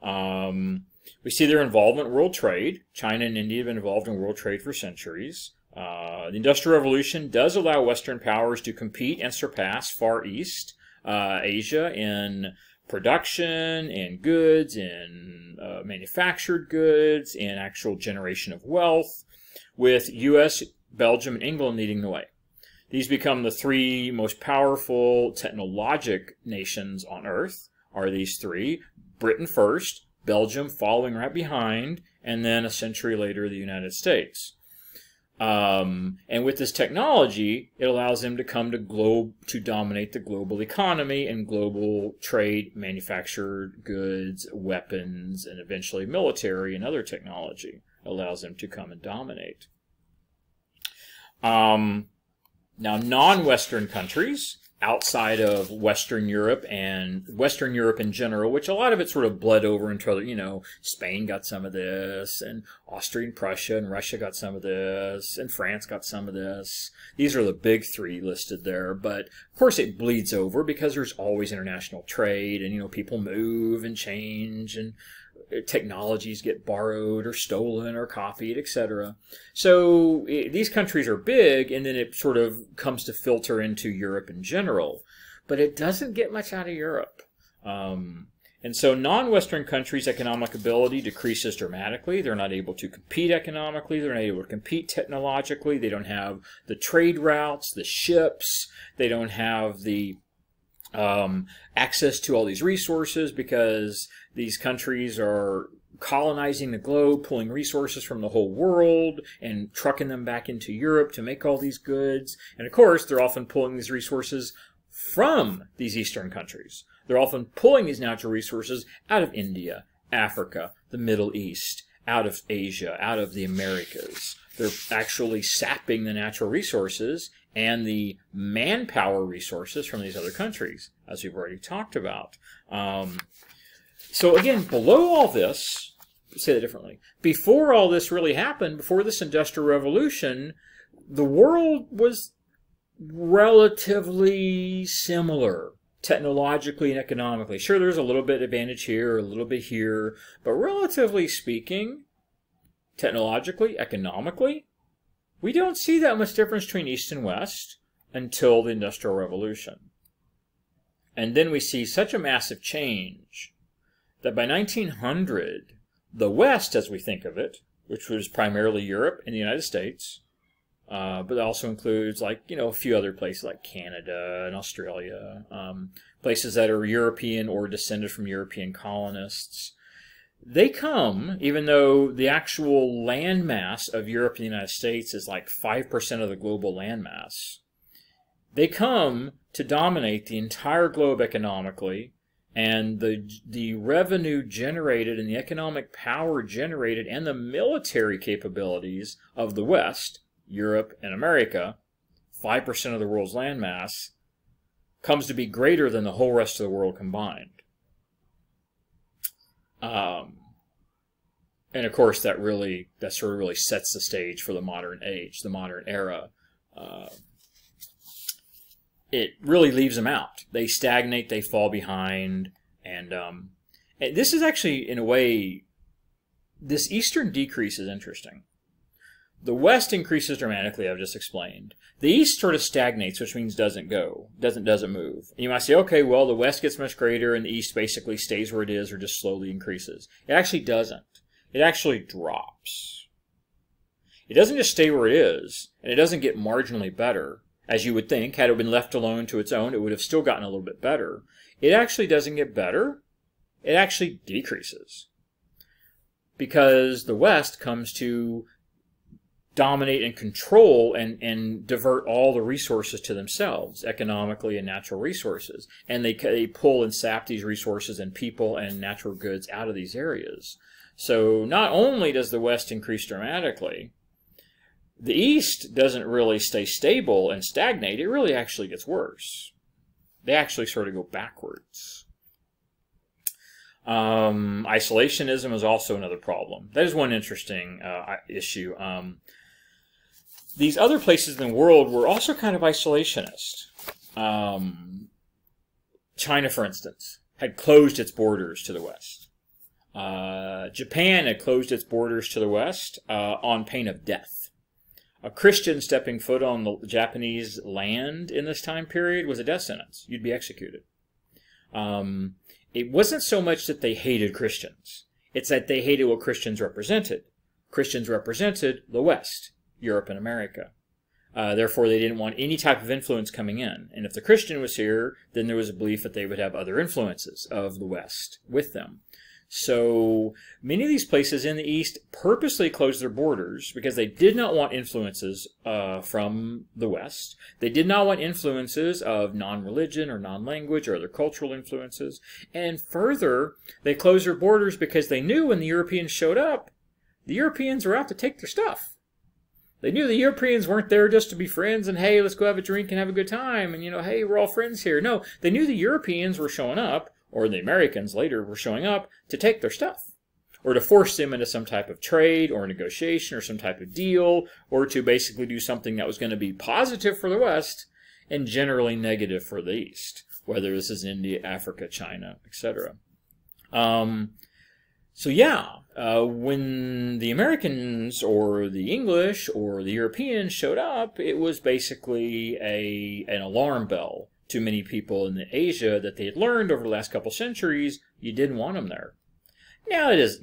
We see their involvement in world trade. China and India have been involved in world trade for centuries. The Industrial Revolution does allow Western powers to compete and surpass Far East Asia in production, in goods, in manufactured goods, in actual generation of wealth, with U.S., Belgium, and England leading the way. These become the three most powerful technologic nations on Earth, are these three. Britain first, Belgium following right behind, and then a century later, the United States. And with this technology, it allows them to come to dominate the global economy and global trade, manufactured goods, weapons, and eventually military and other technology. Allows them to come and dominate. Now, non-Western countries outside of Western Europe and Western Europe in general, which a lot of it sort of bled over into other, Spain got some of this, and Austria and Prussia and Russia got some of this, and France got some of this. These are the big three listed there, but of course it bleeds over because there's always international trade, and, people move and change, and technologies get borrowed or stolen or copied, etc. So these countries are big, and then it sort of comes to filter into Europe in general. But it doesn't get much out of Europe. And so non-Western countries' economic ability decreases dramatically. They're not able to compete economically. They're not able to compete technologically. They don't have the trade routes, the ships. They don't have the access to all these resources because these countries are colonizing the globe, pulling resources from the whole world and trucking them back into Europe to make all these goods. And of course, they're often pulling these resources from these Eastern countries. They're often pulling these natural resources out of India, Africa, the Middle East, out of Asia, out of the Americas. They're actually sapping the natural resources and the manpower resources from these other countries, as we've already talked about. So again, below all this, say that differently, before all this really happened, before this Industrial Revolution, the world was relatively similar technologically and economically. Sure, there's a little bit advantage here, a little bit here, but relatively speaking, technologically, economically, we don't see that much difference between East and West until the Industrial Revolution. And then we see such a massive change that by 1900, the West, as we think of it, which was primarily Europe and the United States, but also includes a few other places like Canada and Australia, places that are European or descended from European colonists. They come, even though the actual landmass of Europe and the United States is like 5% of the global landmass, they come to dominate the entire globe economically, and the revenue generated and the economic power generated and the military capabilities of the West, Europe and America, 5% of the world's landmass, comes to be greater than the whole rest of the world combined. And of course, that sort of really sets the stage for the modern age, the modern era. It really leaves them out. They stagnate, they fall behind, and this is actually, in a way, this Eastern decrease is interesting. The West increases dramatically, I've just explained. The East sort of stagnates, which means doesn't move. And you might say, okay, well, the West gets much greater and the East basically stays where it is or just slowly increases. It actually doesn't. It actually drops. It doesn't just stay where it is, and it doesn't get marginally better, as you would think. Had it been left alone to its own, it would have still gotten a little bit better. It actually doesn't get better. It actually decreases. Because the West comes to dominate and control and divert all the resources to themselves, economically and natural resources. And they pull and sap these resources and people and natural goods out of these areas. So not only does the West increase dramatically, the East doesn't really stay stable and stagnate. It really actually gets worse. They actually sort of go backwards. Isolationism is also another problem. That is one interesting issue. These other places in the world were also kind of isolationist. China, for instance, had closed its borders to the West. Japan had closed its borders to the West on pain of death. A Christian stepping foot on the Japanese land in this time period was a death sentence. You'd be executed. It wasn't so much that they hated Christians. It's that they hated what Christians represented. Christians represented the West, Europe and America. Therefore, they didn't want any type of influence coming in. And if the Christian was here, then there was a belief that they would have other influences of the West with them. So many of these places in the East purposely closed their borders because they did not want influences from the West. They did not want influences of non-religion or non-language or other cultural influences. And further, they closed their borders because they knew when the Europeans showed up, the Europeans were out to take their stuff. They knew the Europeans weren't there just to be friends and, hey, let's go have a drink and have a good time. And, hey, we're all friends here. No, they knew the Europeans were showing up, or the Americans later were showing up, to take their stuff, or to force them into some type of trade or negotiation or some type of deal, or to basically do something that was going to be positive for the West and generally negative for the East, whether this is India, Africa, China, etc. So yeah, when the Americans or the English or the Europeans showed up, it was basically an alarm bell to many people in Asia that they had learned over the last couple centuries you didn't want them there. Now it is,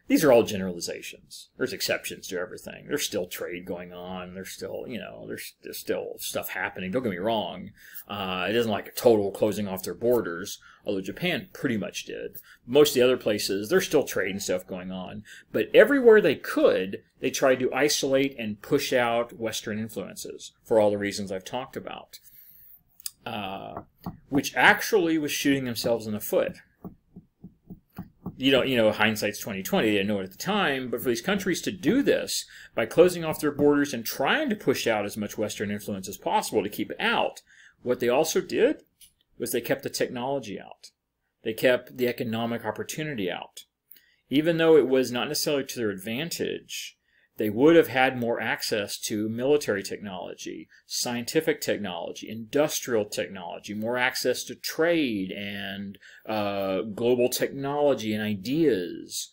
these are all generalizations. There's exceptions to everything. There's still trade going on. There's still, there's still stuff happening. Don't get me wrong. It isn't like a total closing off their borders, although Japan pretty much did. Most of the other places, there's still trade and stuff going on. But everywhere they could, they tried to isolate and push out Western influences for all the reasons I've talked about, which actually was shooting themselves in the foot. Hindsight's 20/20. They didn't know it at the time, but for these countries to do this by closing off their borders and trying to push out as much Western influence as possible to keep it out, what they also did was they kept the technology out. They kept the economic opportunity out. Even though it was not necessarily to their advantage, they would have had more access to military technology, scientific technology, industrial technology, more access to trade and global technology and ideas.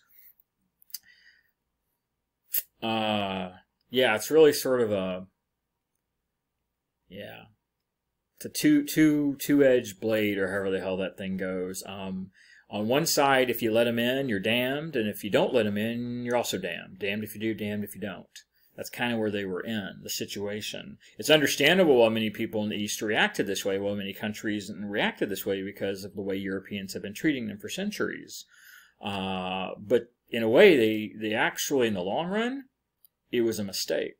Yeah, it's really sort of it's a two-edged blade, or however the hell that thing goes. On one side, if you let them in, you're damned, and if you don't let them in, you're also damned. Damned if you do, damned if you don't. That's kind of where they were in, the situation. It's understandable why many people in the East reacted this way, why many countries reacted this way, because of the way Europeans have been treating them for centuries. But in a way, they actually, in the long run, it was a mistake.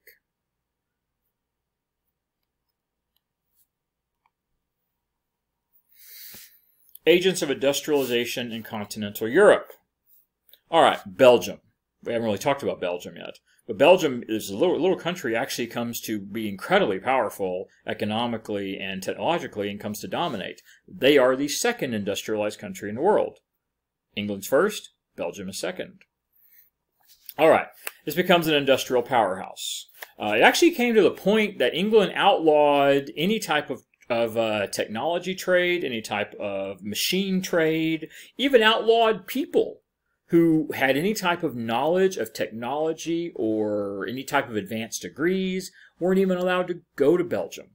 Agents of industrialization in continental Europe. All right, Belgium. We haven't really talked about Belgium yet. But Belgium is a little country, actually comes to be incredibly powerful economically and technologically and comes to dominate. They are the second industrialized country in the world. England's first, Belgium is second. All right, this becomes an industrial powerhouse. It actually came to the point that England outlawed any type of technology trade, any type of machine trade, even outlawed people who had any type of knowledge of technology or any type of advanced degrees weren't even allowed to go to Belgium.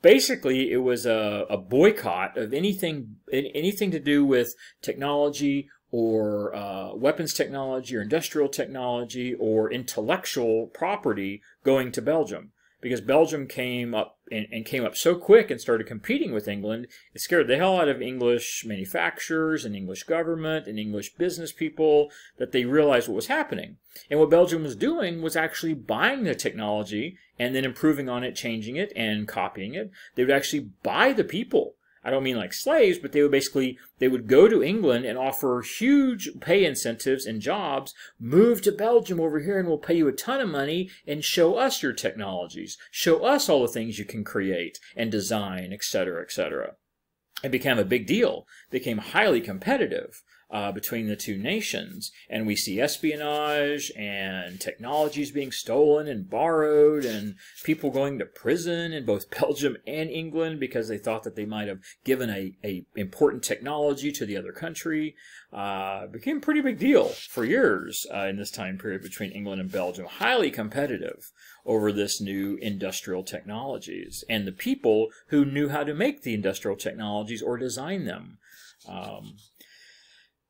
Basically, it was a boycott of anything to do with technology or weapons technology or industrial technology or intellectual property going to Belgium. Because Belgium came up and came up so quick and started competing with England, it scared the hell out of English manufacturers and English government and English business people that they realized what was happening. And what Belgium was doing was actually buying the technology and then improving on it, changing it, and copying it. They would actually buy the people. I don't mean like slaves, but they would go to England and offer huge pay incentives and jobs, move to Belgium over here and we'll pay you a ton of money and show us your technologies, show us all the things you can create and design, etc., etc. It became a big deal. It became highly competitive between the two nations, and we see espionage and technologies being stolen and borrowed and people going to prison in both Belgium and England because they thought that they might have given a important technology to the other country. It became a pretty big deal for years in this time period between England and Belgium, highly competitive over this new industrial technologies and the people who knew how to make the industrial technologies or design them.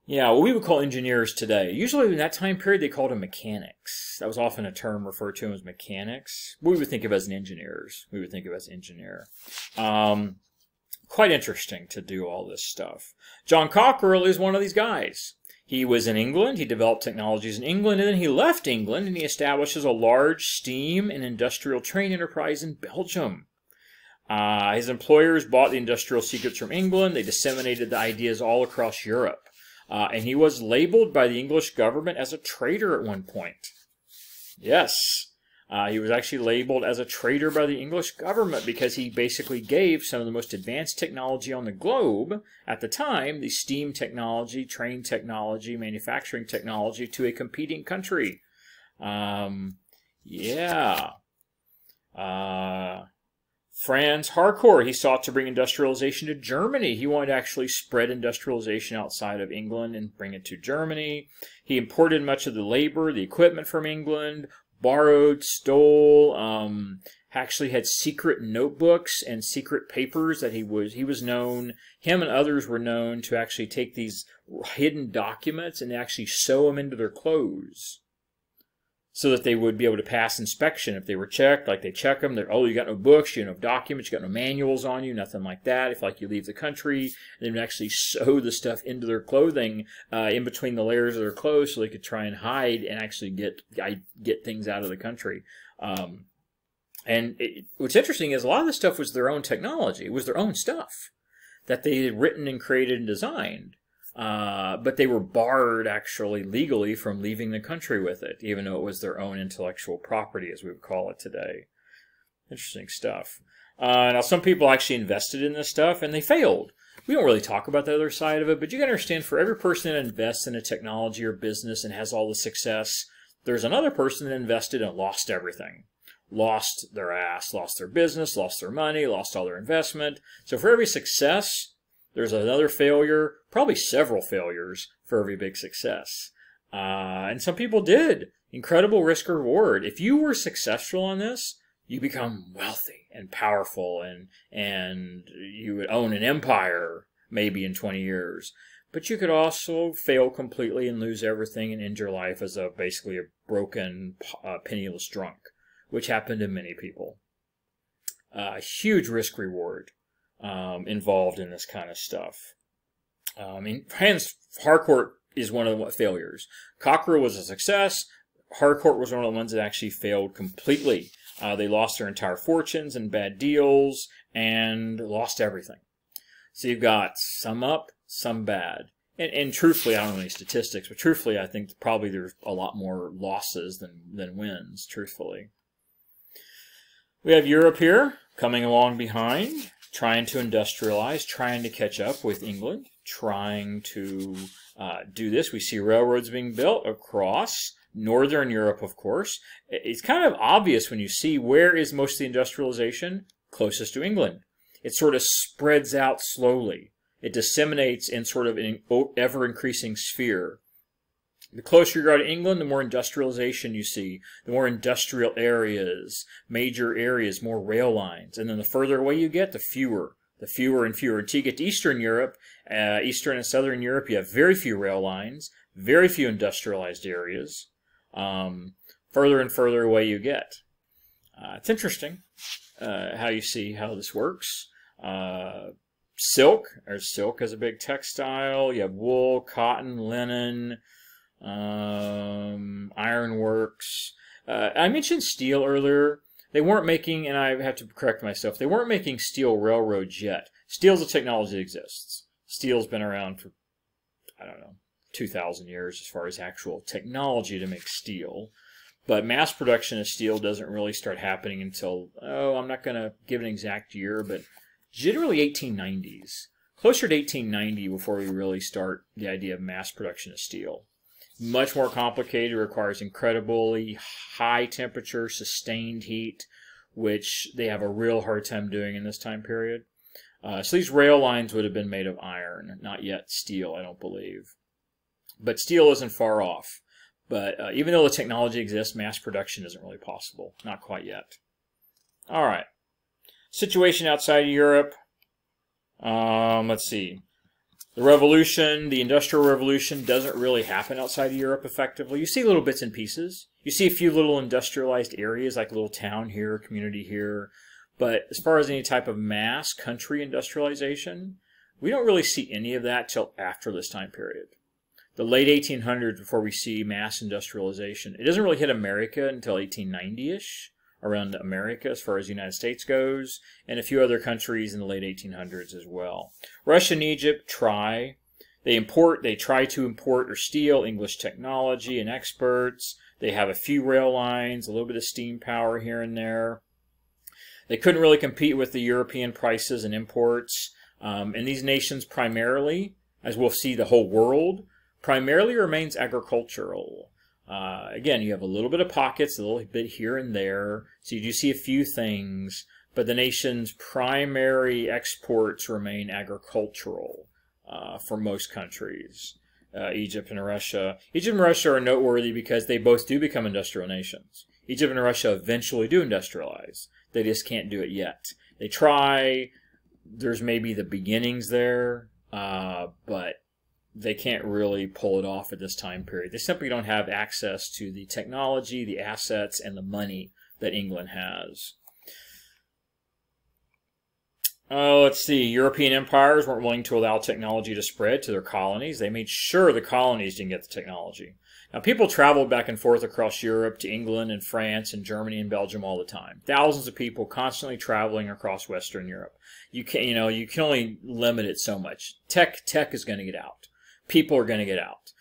Yeah, what we would call engineers today. Usually in that time period, they called them mechanics. That was often a term referred to as mechanics. We would think of as engineers. We would think of as engineer. Quite interesting to do all this stuff. John Cockerell is one of these guys. He was in England. He developed technologies in England, and then he left England, and he establishes a large steam and industrial train enterprise in Belgium. His employers bought the industrial secrets from England. They disseminated the ideas all across Europe. And he was labeled by the English government as a traitor at one point. Yes. He was actually labeled as a traitor by the English government because he basically gave some of the most advanced technology on the globe at the time, the steam technology, train technology, manufacturing technology, to a competing country. Yeah. Franz Harcourt, he sought to bring industrialization to Germany. He wanted to actually spread industrialization outside of England and bring it to Germany. He imported much of the labor, the equipment from England, borrowed, stole, actually had secret notebooks and secret papers that he was known, him and others were known to actually take these hidden documents and actually sew them into their clothes so that they would be able to pass inspection. If they were checked, like they check them, they're, oh, you got no books, you have no documents, you got no manuals on you, nothing like that. If like you leave the country, they would actually sew the stuff into their clothing, in between the layers of their clothes, so they could try and hide and actually get things out of the country. What's interesting is a lot of this stuff was their own technology. It was their own stuff that they had written and created and designed. But they were barred, actually, legally from leaving the country with it, even though it was their own intellectual property, as we would call it today. Interesting stuff. Now, some people actually invested in this stuff, and they failed. We don't really talk about the other side of it, but you got to understand, for every person that invests in a technology or business and has all the success, there's another person that invested and lost everything. Lost their ass, lost their business, lost their money, lost all their investment. So for every success, there's another failure, probably several failures for every big success. And some people did. Incredible risk reward. If you were successful on this, you become wealthy and powerful, and you would own an empire maybe in 20 years. But you could also fail completely and lose everything and end your life as basically a broken, penniless drunk, which happened to many people. A huge risk reward involved in this kind of stuff. I mean, Franz Harcourt is one of the failures. Cockerell was a success. Harcourt was one of the ones that actually failed completely. They lost their entire fortunes in bad deals and lost everything. So you've got some up, some bad. And truthfully, I don't know any statistics, but truthfully, I think probably there's a lot more losses than wins, truthfully. We have Europe here, coming along behind, trying to industrialize, trying to catch up with England, trying to do this. We see railroads being built across Northern Europe, of course. It's kind of obvious when you see where is most of the industrialization? Closest to England. It sort of spreads out slowly. It disseminates in sort of an ever-increasing sphere. The closer you are to England, the more industrialization you see, the more industrial areas, major areas, more rail lines. And then the further away you get, the fewer and fewer. Until you get to Eastern Europe, Eastern and Southern Europe, you have very few rail lines, very few industrialized areas. Further and further away you get. It's interesting how you see how this works. Silk is a big textile. You have wool, cotton, linen, ironworks. I mentioned steel earlier. They weren't making, and I have to correct myself, they weren't making steel railroads yet. Steel's a technology that exists. Steel's been around for, I don't know, 2,000 years as far as actual technology to make steel. But mass production of steel doesn't really start happening until, I'm not going to give an exact year, but generally 1890s. Closer to 1890 before we really start the idea of mass production of steel. Much more complicated, requires incredibly high temperature, sustained heat, which they have a real hard time doing in this time period. So these rail lines would have been made of iron, not yet steel, I don't believe. But steel isn't far off. But even though the technology exists, mass production isn't really possible. Not quite yet. All right. Situation outside of Europe. Let's see. The revolution, the Industrial Revolution, doesn't really happen outside of Europe effectively. You see little bits and pieces. You see a few little industrialized areas, like a little town here, community here. But as far as any type of mass country industrialization, we don't really see any of that till after this time period. The late 1800s before we see mass industrialization. It doesn't really hit America until 1890-ish, around America as far as the United States goes, and a few other countries in the late 1800s as well. Russia and Egypt try They try to import or steal English technology and experts. They have a few rail lines, a little bit of steam power here and there. They couldn't really compete with the European prices and imports. And these nations primarily, as we'll see the whole world, primarily remains agricultural. Again, you have a little bit of pockets, a little bit here and there. So you do see a few things, but the nation's primary exports remain agricultural for most countries. Egypt and Russia. Egypt and Russia are noteworthy because they both do become industrial nations. Egypt and Russia eventually do industrialize. They just can't do it yet. They try. There's maybe the beginnings there, but they can't really pull it off at this time period. They simply don't have access to the technology, the assets, and the money that England has. Let's see. European empires weren't willing to allow technology to spread to their colonies. They made sure the colonies didn't get the technology. Now, people traveled back and forth across Europe to England and France and Germany and Belgium all the time. Thousands of people constantly traveling across Western Europe. You can only limit it so much. Tech is going to get out. People are going to get out.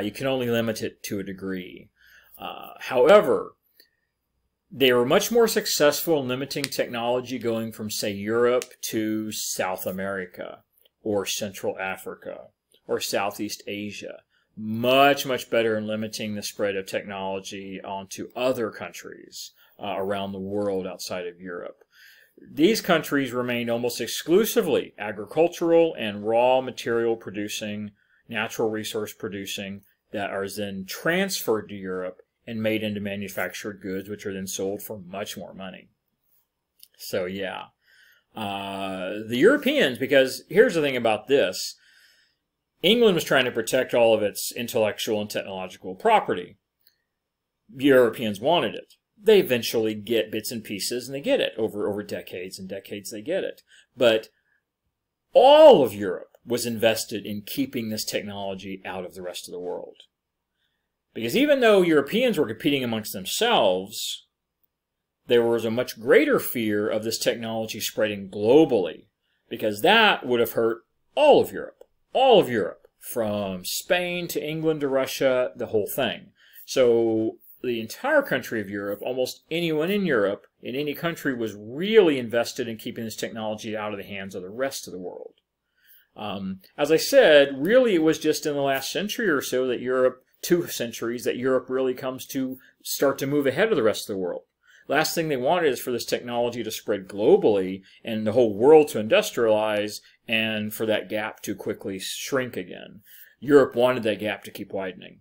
You can only limit it to a degree. However, they were much more successful in limiting technology going from, say, Europe to South America or Central Africa or Southeast Asia. Much, much better in limiting the spread of technology onto other countries around the world outside of Europe. These countries remained almost exclusively agricultural and raw material producing, natural resource producing, that are then transferred to Europe and made into manufactured goods, which are then sold for much more money. So yeah, the Europeans, because here's the thing about this, England was trying to protect all of its intellectual and technological property. Europeans wanted it. They eventually get bits and pieces, and they get it over decades and decades. They get it, but all of Europe was invested in keeping this technology out of the rest of the world. Because even though Europeans were competing amongst themselves, there was a much greater fear of this technology spreading globally, because that would have hurt all of Europe. All of Europe, from Spain to England to Russia, the whole thing. So the entire country of Europe, almost anyone in Europe, in any country, was really invested in keeping this technology out of the hands of the rest of the world. As I said, really it was just in the last century or so that Europe, 2 centuries, that Europe really comes to start to move ahead of the rest of the world. Last thing they wanted is for this technology to spread globally and the whole world to industrialize and for that gap to quickly shrink again. Europe wanted that gap to keep widening.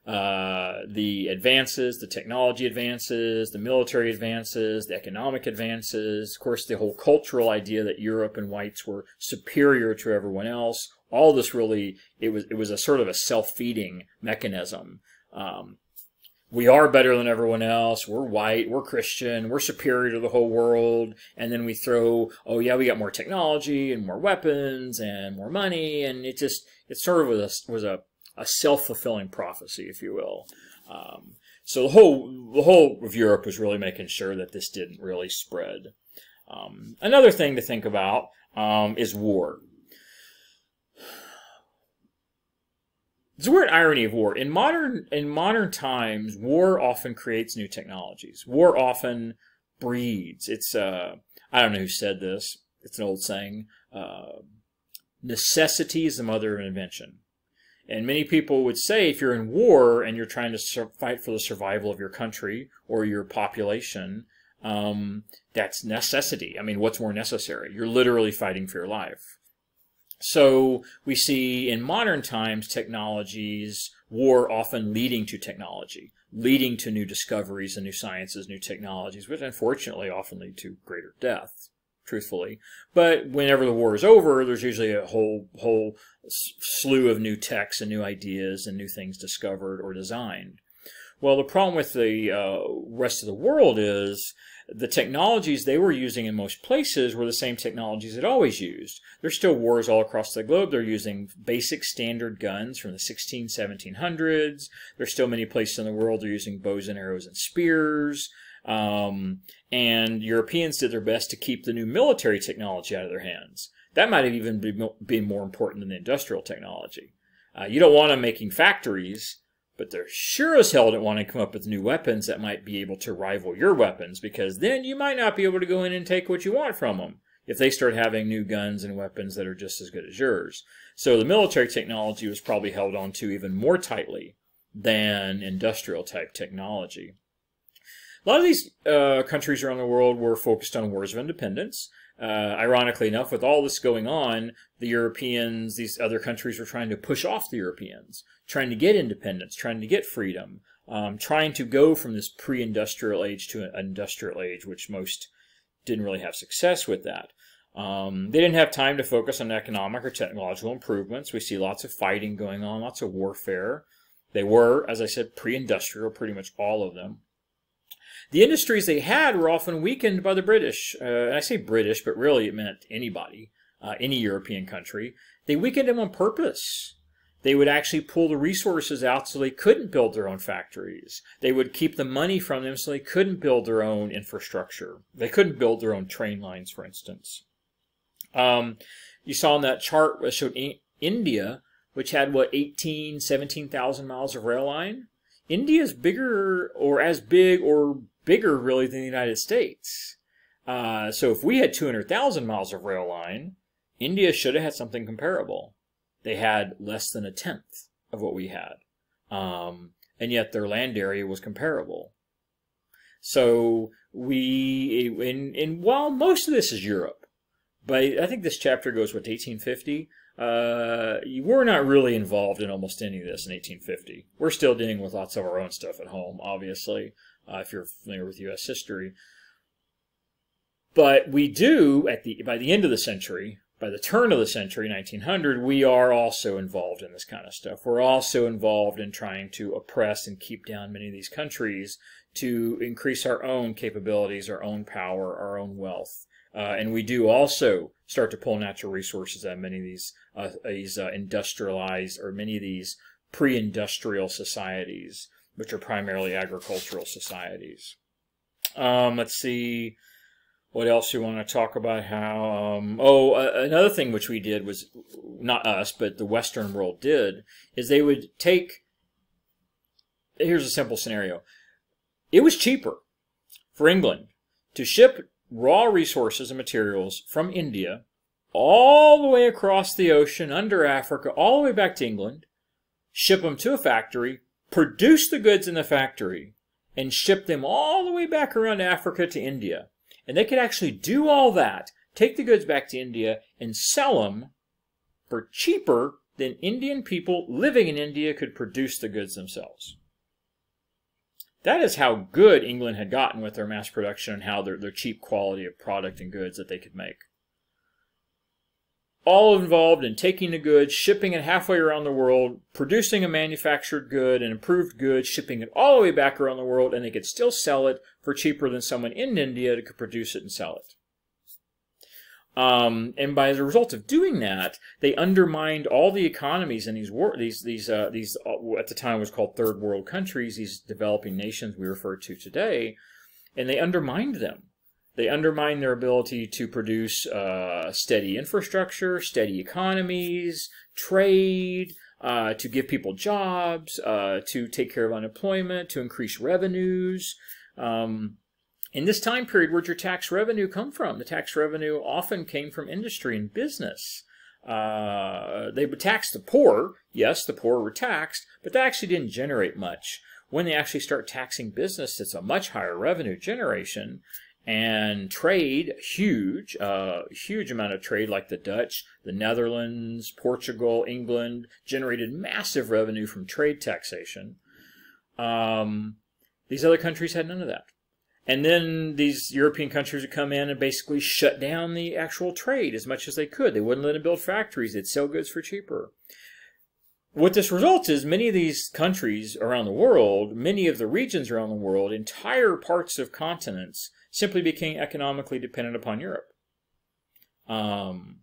The advances, the technology advances, the military advances, the economic advances, of course the whole cultural idea that Europe and whites were superior to everyone else, all this really, it was a sort of a self-feeding mechanism. We are better than everyone else. We're white. We're Christian. We're superior to the whole world. And then we throw, oh yeah, we got more technology and more weapons and more money. And it sort of was a self-fulfilling prophecy, if you will. So the whole of Europe was really making sure that this didn't really spread. Another thing to think about is war. It's a weird irony of war. In modern times, war often creates new technologies. War often breeds. It's I don't know who said this. It's an old saying. Necessity is the mother of invention. And many people would say if you're in war and you're trying to fight for the survival of your country or your population, that's necessity. I mean, what's more necessary? You're literally fighting for your life. So we see in modern times technologies, war often leading to technology, leading to new discoveries and new sciences, new technologies, which unfortunately often lead to greater death, truthfully. But whenever the war is over, there's usually a whole slew of new techs and new ideas and new things discovered or designed. Well, the problem with the rest of the world is the technologies they were using in most places were the same technologies they'd always used. There's still wars all across the globe. They're using basic standard guns from the 1700s. There's still many places in the world they're using bows and arrows and spears. And Europeans did their best to keep the new military technology out of their hands. That might have even been more important than the industrial technology. You don't want them making factories, but they're sure as hell don't want to come up with new weapons that might be able to rival your weapons, because then you might not be able to go in and take what you want from them if they start having new guns and weapons that are just as good as yours. So the military technology was probably held on to even more tightly than industrial type technology. A lot of these countries around the world were focused on wars of independence. Ironically enough, with all this going on, the Europeans, these other countries were trying to push off the Europeans, trying to get independence, trying to get freedom, trying to go from this pre-industrial age to an industrial age, which most didn't really have success with that. They didn't have time to focus on economic or technological improvements. We see lots of fighting going on, lots of warfare. They were, as I said, pre-industrial, pretty much all of them. The industries they had were often weakened by the British. And I say British, but really it meant anybody, any European country. They weakened them on purpose. They would actually pull the resources out so they couldn't build their own factories. They would keep the money from them so they couldn't build their own infrastructure. They couldn't build their own train lines, for instance. You saw in that chart that showed India, which had, what, 17,000 miles of rail line? India is bigger, or as big, or bigger, really, than the United States. So if we had 200,000 miles of rail line, India should have had something comparable. They had less than a tenth of what we had. And yet their land area was comparable. So while most of this is Europe, but I think this chapter goes, what, to 1850? We're not really involved in almost any of this in 1850. We're still dealing with lots of our own stuff at home, obviously, if you're familiar with U.S. history. But we do, by the end of the century, by the turn of the century, 1900, we are also involved in this kind of stuff. We're also involved in trying to oppress and keep down many of these countries to increase our own capabilities, our own power, our own wealth. And we do also start to pull natural resources out of many of these industrialized, or many of these pre-industrial societies, which are primarily agricultural societies. Let's see what else we want to talk about. How another thing which we did was, not us, but the Western world did, is they would take, here's a simple scenario. It was cheaper for England to ship raw resources and materials from India all the way across the ocean, under Africa, all the way back to England, ship them to a factory, produce the goods in the factory, and ship them all the way back around Africa to India. And they could actually do all that, take the goods back to India, and sell them for cheaper than Indian people living in India could produce the goods themselves. That is how good England had gotten with their mass production and how their cheap quality of product and goods that they could make. All involved in taking the goods, shipping it halfway around the world, producing a manufactured good, an improved good, shipping it all the way back around the world, and they could still sell it for cheaper than someone in India that could produce it and sell it. And by the result of doing that, they undermined all the economies in these at the time was called third world countries, these developing nations we refer to today, and they undermined them. They undermined their ability to produce steady infrastructure, steady economies, trade, to give people jobs, to take care of unemployment, to increase revenues. In this time period, where'd your tax revenue come from? The tax revenue often came from industry and business. They would tax the poor. Yes, the poor were taxed, but that actually didn't generate much. When they actually start taxing business, it's a much higher revenue generation. And trade, huge amount of trade, like the Dutch, the Netherlands, Portugal, England, generated massive revenue from trade taxation. These other countries had none of that. And then these European countries would come in and basically shut down the actual trade as much as they could. They wouldn't let them build factories. They'd sell goods for cheaper. What this results is many of these countries around the world, many of the regions around the world, entire parts of continents simply became economically dependent upon Europe. And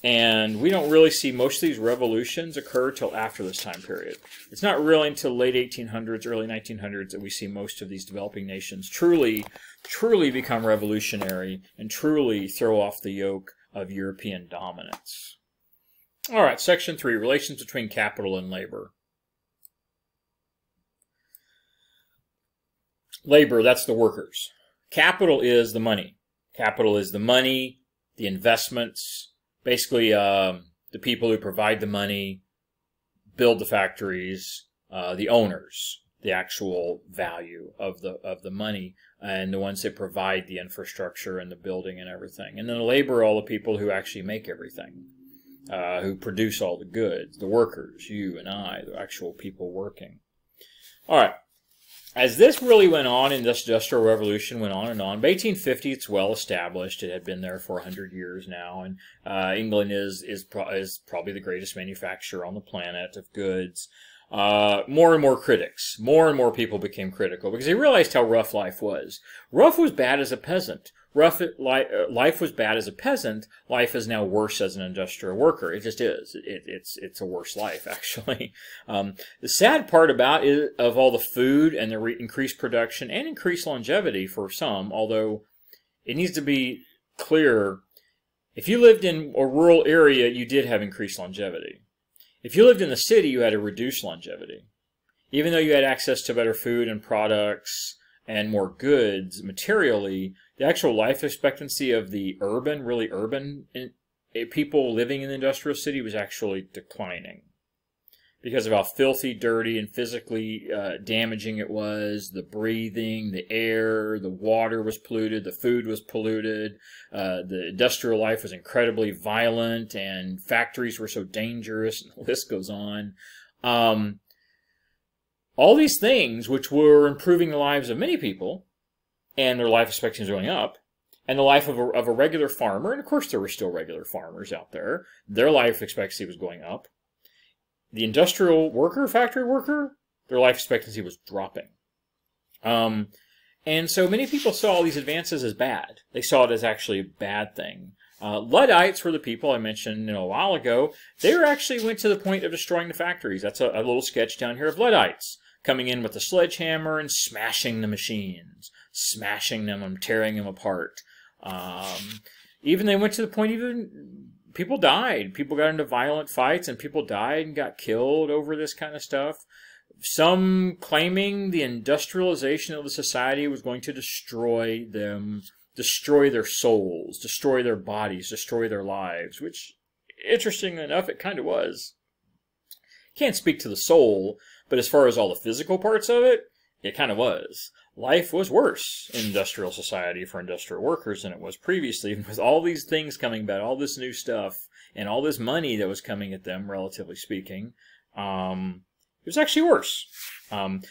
And we don't really see most of these revolutions occur till after this time period. It's not really until late 1800s, early 1900s that we see most of these developing nations truly become revolutionary and truly throw off the yoke of European dominance. All right, section 3, relations between capital and labor. Labor, that's the workers. Capital is the money. Capital is the money, the investments, basically the people who provide the money, build the factories, the owners, the actual value of the money, and the ones that provide the infrastructure and the building and everything. And then the labor, all the people who actually make everything, who produce all the goods, the workers, you and I, the actual people working. All right. As this really went on, and this Industrial Revolution went on and on, by 1850 it's well established. It had been there for 100 years now, and England is probably the greatest manufacturer on the planet of goods. More and more critics, more and more people became critical because they realized how rough life was. Rough was bad as a peasant. Life was bad as a peasant. Life is now worse as an industrial worker. It just is. It's a worse life, actually. The sad part about it, of all the food and the increased production and increased longevity for some, although it needs to be clear, if you lived in a rural area, you did have increased longevity. If you lived in the city, you had a reduced longevity. Even though you had access to better food and products and more goods materially, the actual life expectancy of the really urban people living in the industrial city was actually declining because of how filthy, dirty, and physically damaging it was. The breathing, the air, the water was polluted, the food was polluted, the industrial life was incredibly violent, and factories were so dangerous, and the list goes on. All these things, which were improving the lives of many people, and their life expectancy was going up, and the life of a regular farmer, and of course there were still regular farmers out there, their life expectancy was going up. The industrial worker, factory worker, their life expectancy was dropping. And so many people saw all these advances as bad. They saw it as actually a bad thing. Luddites were the people I mentioned a while ago. They actually went to the point of destroying the factories. That's a little sketch down here of Luddites coming in with a sledgehammer and smashing the machines, smashing them and tearing them apart. Even they went to the point even people died. People got into violent fights and people died and got killed over this kind of stuff. Some claiming the industrialization of the society was going to destroy them, destroy their souls, destroy their bodies, destroy their lives, which, interestingly enough, it kind of was. Can't speak to the soul, but as far as all the physical parts of it, it kind of was. Life was worse in industrial society for industrial workers than it was previously, with all these things coming about, all this new stuff, and all this money that was coming at them, relatively speaking. It was actually worse. Of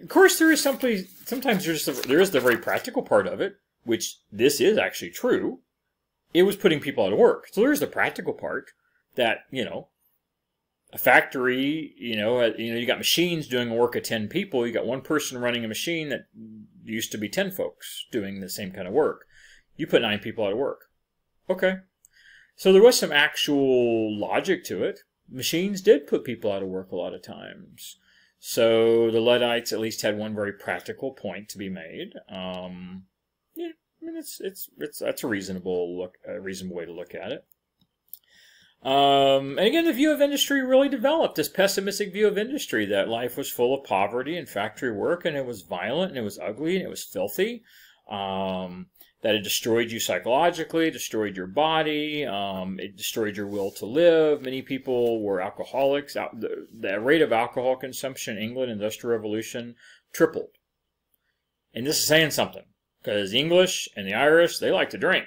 course, there is sometimes there is the very practical part of it, which this is actually true. It was putting people out of work. So there's the practical part that, a factory, you got machines doing work of 10 people. You got one person running a machine that used to be 10 folks doing the same kind of work. You put 9 people out of work. Okay. So there was some actual logic to it. Machines did put people out of work a lot of times. So the Luddites at least had one very practical point to be made. Yeah, I mean that's a reasonable way to look at it. And again, the view of industry really developed, this pessimistic view of industry, that life was full of poverty and factory work, and it was violent, and it was ugly, and it was filthy, that it destroyed you psychologically, destroyed your body, it destroyed your will to live. Many people were alcoholics. The rate of alcohol consumption in England, Industrial Revolution, tripled. And this is saying something, because the English and the Irish, they like to drink.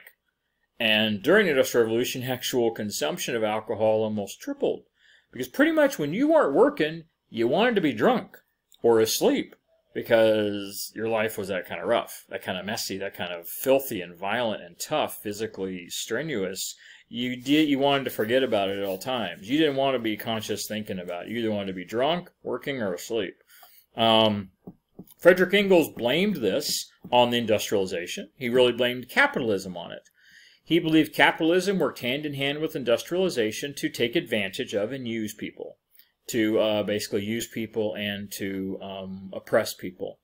And during the Industrial Revolution, actual consumption of alcohol almost tripled. Because pretty much when you weren't working, you wanted to be drunk or asleep because your life was that kind of rough, that kind of messy, that kind of filthy and violent and tough, physically strenuous. You wanted to forget about it at all times. You didn't want to be conscious thinking about it. You either wanted to be drunk, working, or asleep. Frederick Engels blamed this on the industrialization. He really blamed capitalism on it. He believed capitalism worked hand in hand with industrialization to take advantage of and use people, to basically use people and to oppress people.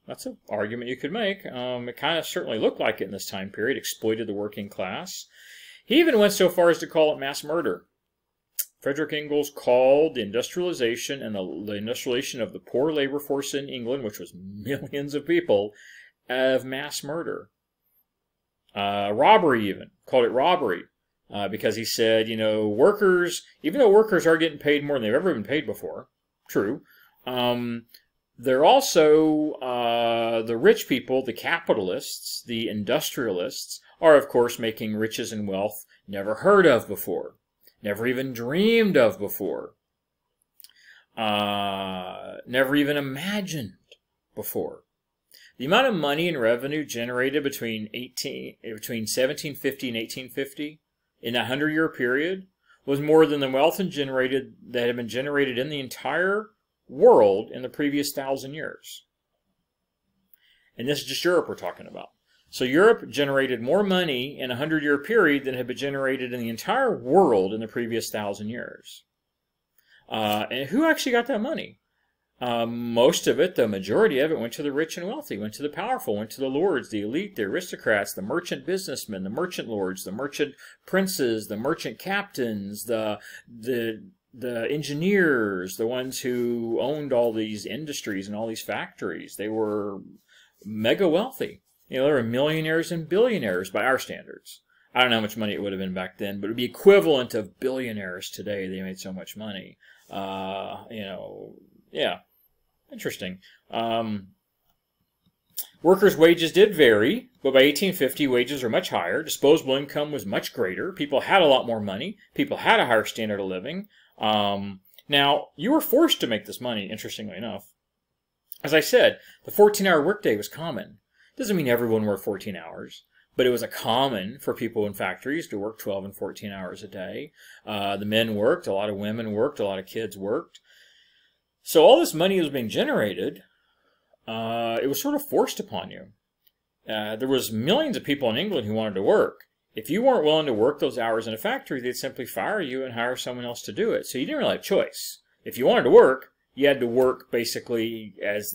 That's an argument you could make. It kind of certainly looked like it in this time period, exploited the working class. He even went so far as to call it mass murder. Frederick Engels called the industrialization and the industrialization of the poor labor force in England, which was millions of people, of mass murder. Robbery even, called it robbery, because he said, you know, workers, even though workers are getting paid more than they've ever been paid before, true, they're also, the rich people, the capitalists, the industrialists, are of course making riches and wealth never heard of before. Never even dreamed of before. Never even imagined before. The amount of money and revenue generated between 1750 and 1850 in a 100-year period was more than the wealth that had been generated in the entire world in the previous 1,000 years. And this is just Europe we're talking about. So Europe generated more money in a 100-year period than had been generated in the entire world in the previous 1,000 years. And who actually got that money? Most of it, the majority of it, went to the rich and wealthy, went to the powerful, went to the lords, the elite, the aristocrats, the merchant businessmen, the merchant lords, the merchant princes, the merchant captains, the engineers, the ones who owned all these industries and all these factories. They were mega wealthy. You know, there were millionaires and billionaires by our standards. I don't know how much money it would have been back then, but it would be equivalent of billionaires today. They made so much money. You know, yeah, interesting. Workers' wages did vary, but by 1850, wages were much higher. Disposable income was much greater. People had a lot more money. People had a higher standard of living. Now, you were forced to make this money, interestingly enough. As I said, the 14-hour workday was common. Doesn't mean everyone worked 14 hours, but it was a common for people in factories to work 12 and 14 hours a day. The men worked, a lot of women worked, a lot of kids worked. So all this money was being generated. It was sort of forced upon you. There was millions of people in England who wanted to work. If you weren't willing to work those hours in a factory, they'd simply fire you and hire someone else to do it. So you didn't really have a choice. If you wanted to work, you had to work basically as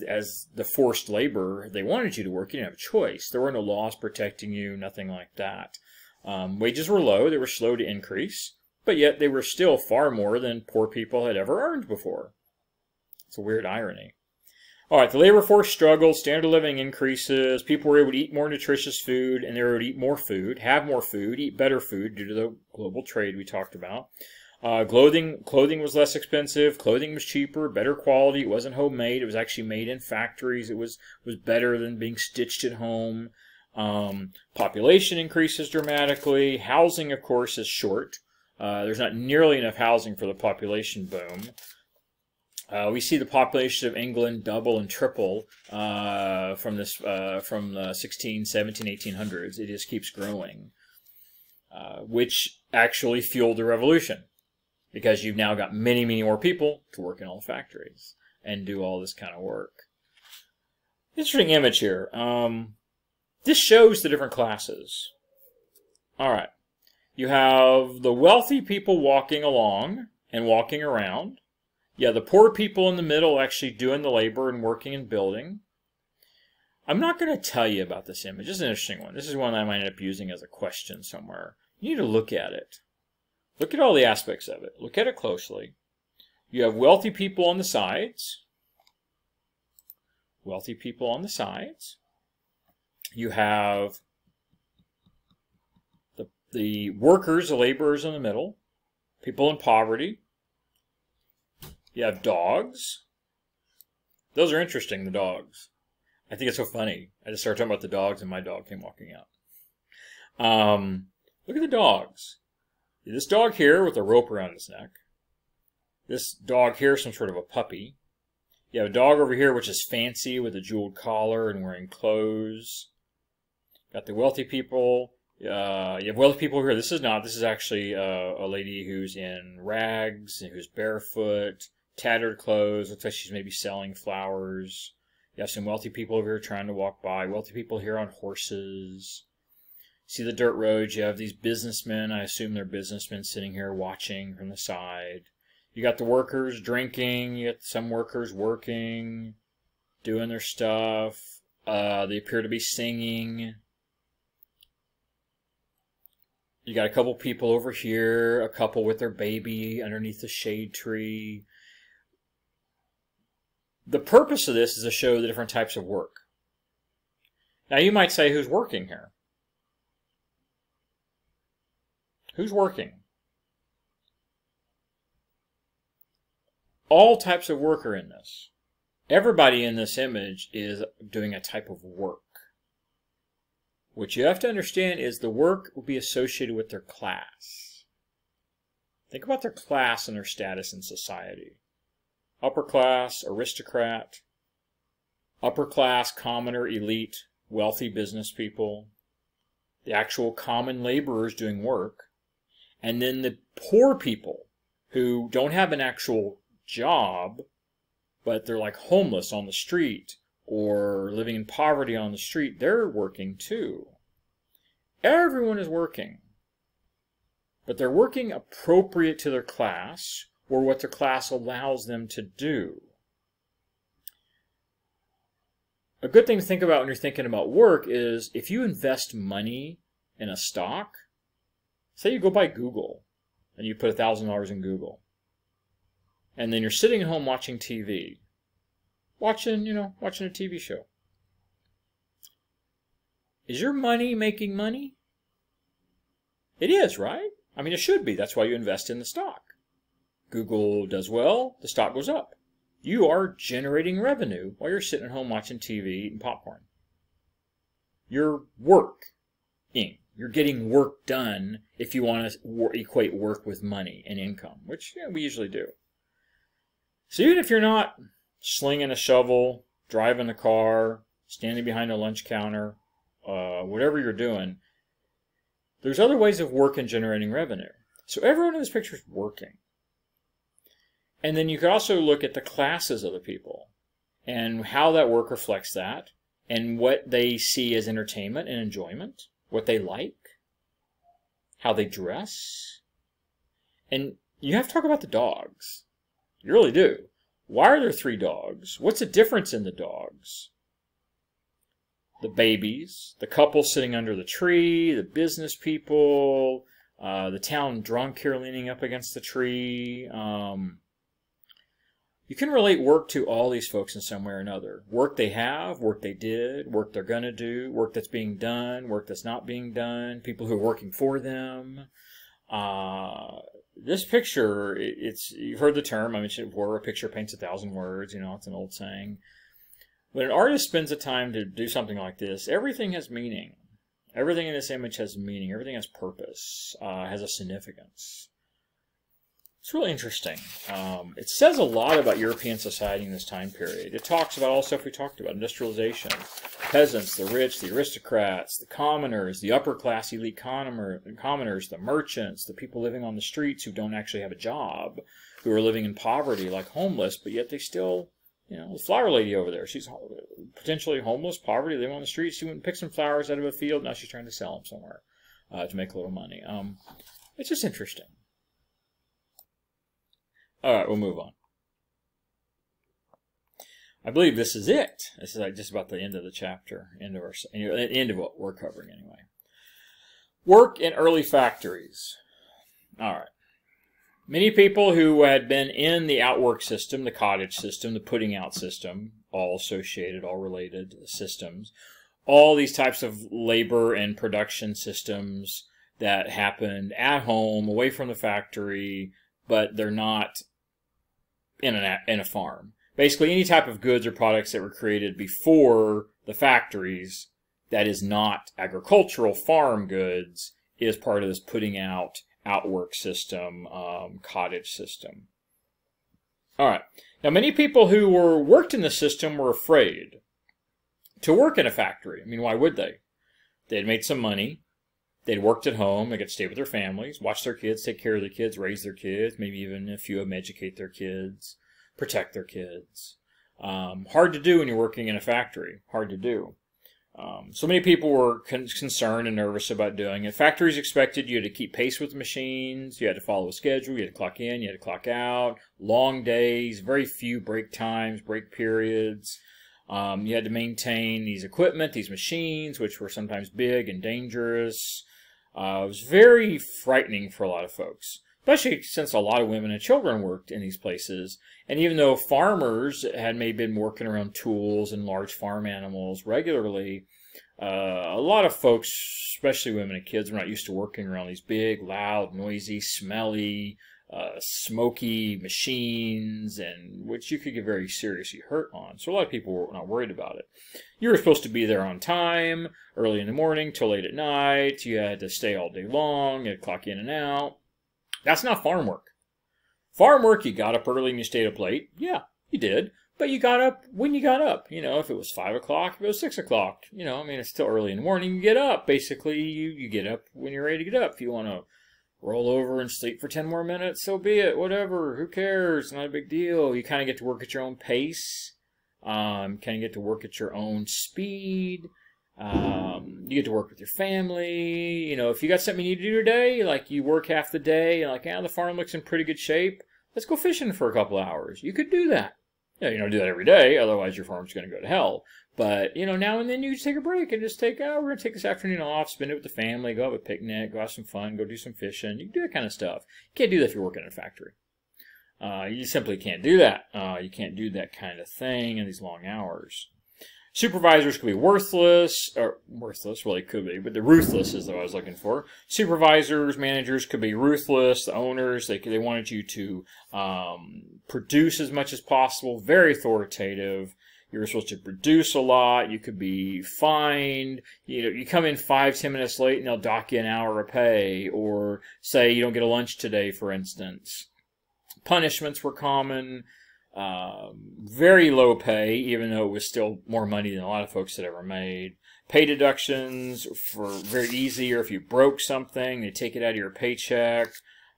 the forced labor they wanted you to work. You didn't have a choice. There were no laws protecting you, nothing like that. Wages were low. They were slow to increase. But yet they were still far more than poor people had ever earned before. It's a weird irony. All right, the labor force struggled. Standard of living increases. People were able to eat more nutritious food, and they were able to eat more food, have more food, eat better food due to the global trade we talked about. Clothing was less expensive. Clothing was cheaper, better quality. It wasn't homemade. It was actually made in factories. It was better than being stitched at home. Population increases dramatically. Housing, of course, is short. There's not nearly enough housing for the population boom. We see the population of England double and triple from the 16, 17, 1800s. It just keeps growing, which actually fueled the revolution. Because you've now got many, many more people to work in all the factories and do all this kind of work. Interesting image here. This shows the different classes. All right. You have the wealthy people walking along and walking around. Yeah, the poor people in the middle actually doing the labor and working and building. I'm not going to tell you about this image. This is an interesting one. This is one that I might end up using as a question somewhere. You need to look at it. Look at all the aspects of it. Look at it closely. You have wealthy people on the sides. Wealthy people on the sides. You have the workers, the laborers in the middle. People in poverty. You have dogs. Those are interesting, the dogs. I think it's so funny. I just started talking about the dogs and my dog came walking out. Look at the dogs. This dog here with a rope around his neck. This dog here, some sort of a puppy. You have a dog over here which is fancy with a jeweled collar and wearing clothes. Got the wealthy people. You have wealthy people here. This is actually a lady who's in rags and who's barefoot, tattered clothes. Looks like she's maybe selling flowers. You have some wealthy people over here trying to walk by. Wealthy people here on horses. See the dirt roads. You have these businessmen. I assume they're businessmen sitting here watching from the side. You got the workers drinking. You got some workers working, doing their stuff. They appear to be singing. You got a couple people over here, a couple with their baby underneath the shade tree. The purpose of this is to show the different types of work. Now you might say, who's working here? Who's working? All types of work are in this. Everybody in this image is doing a type of work. What you have to understand is the work will be associated with their class. Think about their class and their status in society. Upper class, aristocrat. Upper class, commoner, elite, wealthy business people. The actual common laborers doing work. And then the poor people who don't have an actual job, but they're like homeless on the street or living in poverty on the street, they're working too. Everyone is working. But they're working appropriate to their class or what their class allows them to do. A good thing to think about when you're thinking about work is if you invest money in a stock, say you go buy Google and you put $1,000 in Google, and then you're sitting at home watching TV, watching a TV show. Is your money making money? It is, right? I mean, it should be. That's why you invest in the stock. Google does well, the stock goes up. You are generating revenue while you're sitting at home watching TV, eating popcorn. You're working. You're getting work done if you want to equate work with money and income, which we usually do. So even if you're not slinging a shovel, driving a car, standing behind a lunch counter, whatever you're doing, there's other ways of work and generating revenue. So everyone in this picture is working. And then you could also look at the classes of the people and how that work reflects that and what they see as entertainment and enjoyment, what they like, how they dress. And you have to talk about the dogs. You really do. Why are there 3 dogs? What's the difference in the dogs? The babies, the couple sitting under the tree, the business people, the town drunk here leaning up against the tree. You can relate work to all these folks in some way or another. Work they have, work they did, work they're going to do, work that's being done, work that's not being done, people who are working for them. This picture, you've heard the term, I mentioned it before, a picture paints 1,000 words, it's an old saying. When an artist spends the time to do something like this, everything has meaning. Everything in this image has meaning. Everything has purpose, has a significance. It's really interesting. It says a lot about European society in this time period. It talks about all the stuff we talked about, industrialization, peasants, the rich, the aristocrats, the commoners, the upper class elite commoners, the merchants, the people living on the streets who don't actually have a job, who are living in poverty like homeless, but yet they still, the flower lady over there, she's potentially homeless, poverty, living on the streets. She went and picked some flowers out of a field, now she's trying to sell them somewhere to make a little money. It's just interesting. All right, we'll move on. I believe this is it. This is just about the end of the chapter, end of what we're covering anyway. Work in early factories. All right. Many people who had been in the outwork system, the cottage system, the putting out system, all associated, all related systems, all these types of labor and production systems that happened at home, away from the factory, but they're not in a farm. Basically, any type of goods or products that were created before the factories that is not agricultural farm goods is part of this putting out, outwork system, cottage system. All right. Now, many people who worked in the system were afraid to work in a factory. I mean, why would they? They had made some money. They'd worked at home. They got to stay with their families, watch their kids, take care of their kids, raise their kids, maybe even a few of them educate their kids, protect their kids. Hard to do when you're working in a factory. Hard to do. So many people were concerned and nervous about doing it. Factories expected you to keep pace with the machines. You had to follow a schedule. You had to clock in. You had to clock out. Long days. Very few break times, break periods. You had to maintain these equipment, these machines, which were sometimes big and dangerous. It was very frightening for a lot of folks, especially since a lot of women and children worked in these places. And even though farmers had maybe been working around tools and large farm animals regularly, a lot of folks, especially women and kids, were not used to working around these big, loud, noisy, smelly, smoky machines, and which you could get very seriously hurt on. So a lot of people were not worried about it. You were supposed to be there on time, early in the morning till late at night. You had to stay all day long. You had to clock in and out. That's not farm work. Farm work, you got up early and you stayed up late. Yeah, you did. But you got up when you got up. You know, if it was 5 o'clock, if it was 6 o'clock. You know, I mean, it's still early in the morning. You get up. Basically, you get up when you're ready to get up. If you want to roll over and sleep for 10 more minutes, so be it. Whatever. Who cares? Not a big deal. You kind of get to work at your own pace. Kind of get to work at your own speed. You get to work with your family. You know, if you got something you need to do today, like you work half the day, and like, yeah, the farm looks in pretty good shape. Let's go fishing for a couple hours. You could do that. You don't do that every day, otherwise your farm's going to go to hell. But, you know, now and then you just take a break and just take, we're going to take this afternoon off, spend it with the family, go have a picnic, go have some fun, go do some fishing. You can do that kind of stuff. You can't do that if you're working in a factory. You simply can't do that. You can't do that kind of thing in these long hours. Supervisors could be worthless, well, they could be, but the ruthless is what I was looking for. Supervisors, managers could be ruthless. The owners, they wanted you to produce as much as possible, very authoritative. You were supposed to produce a lot. You could be fined. You know, you come in 5-10 minutes late and they'll dock you an hour of pay, or say you don't get a lunch today, for instance. Punishments were common. Very low pay, even though it was still more money than a lot of folks had ever made. Pay deductions for very easy, or if you broke something, they take it out of your paycheck.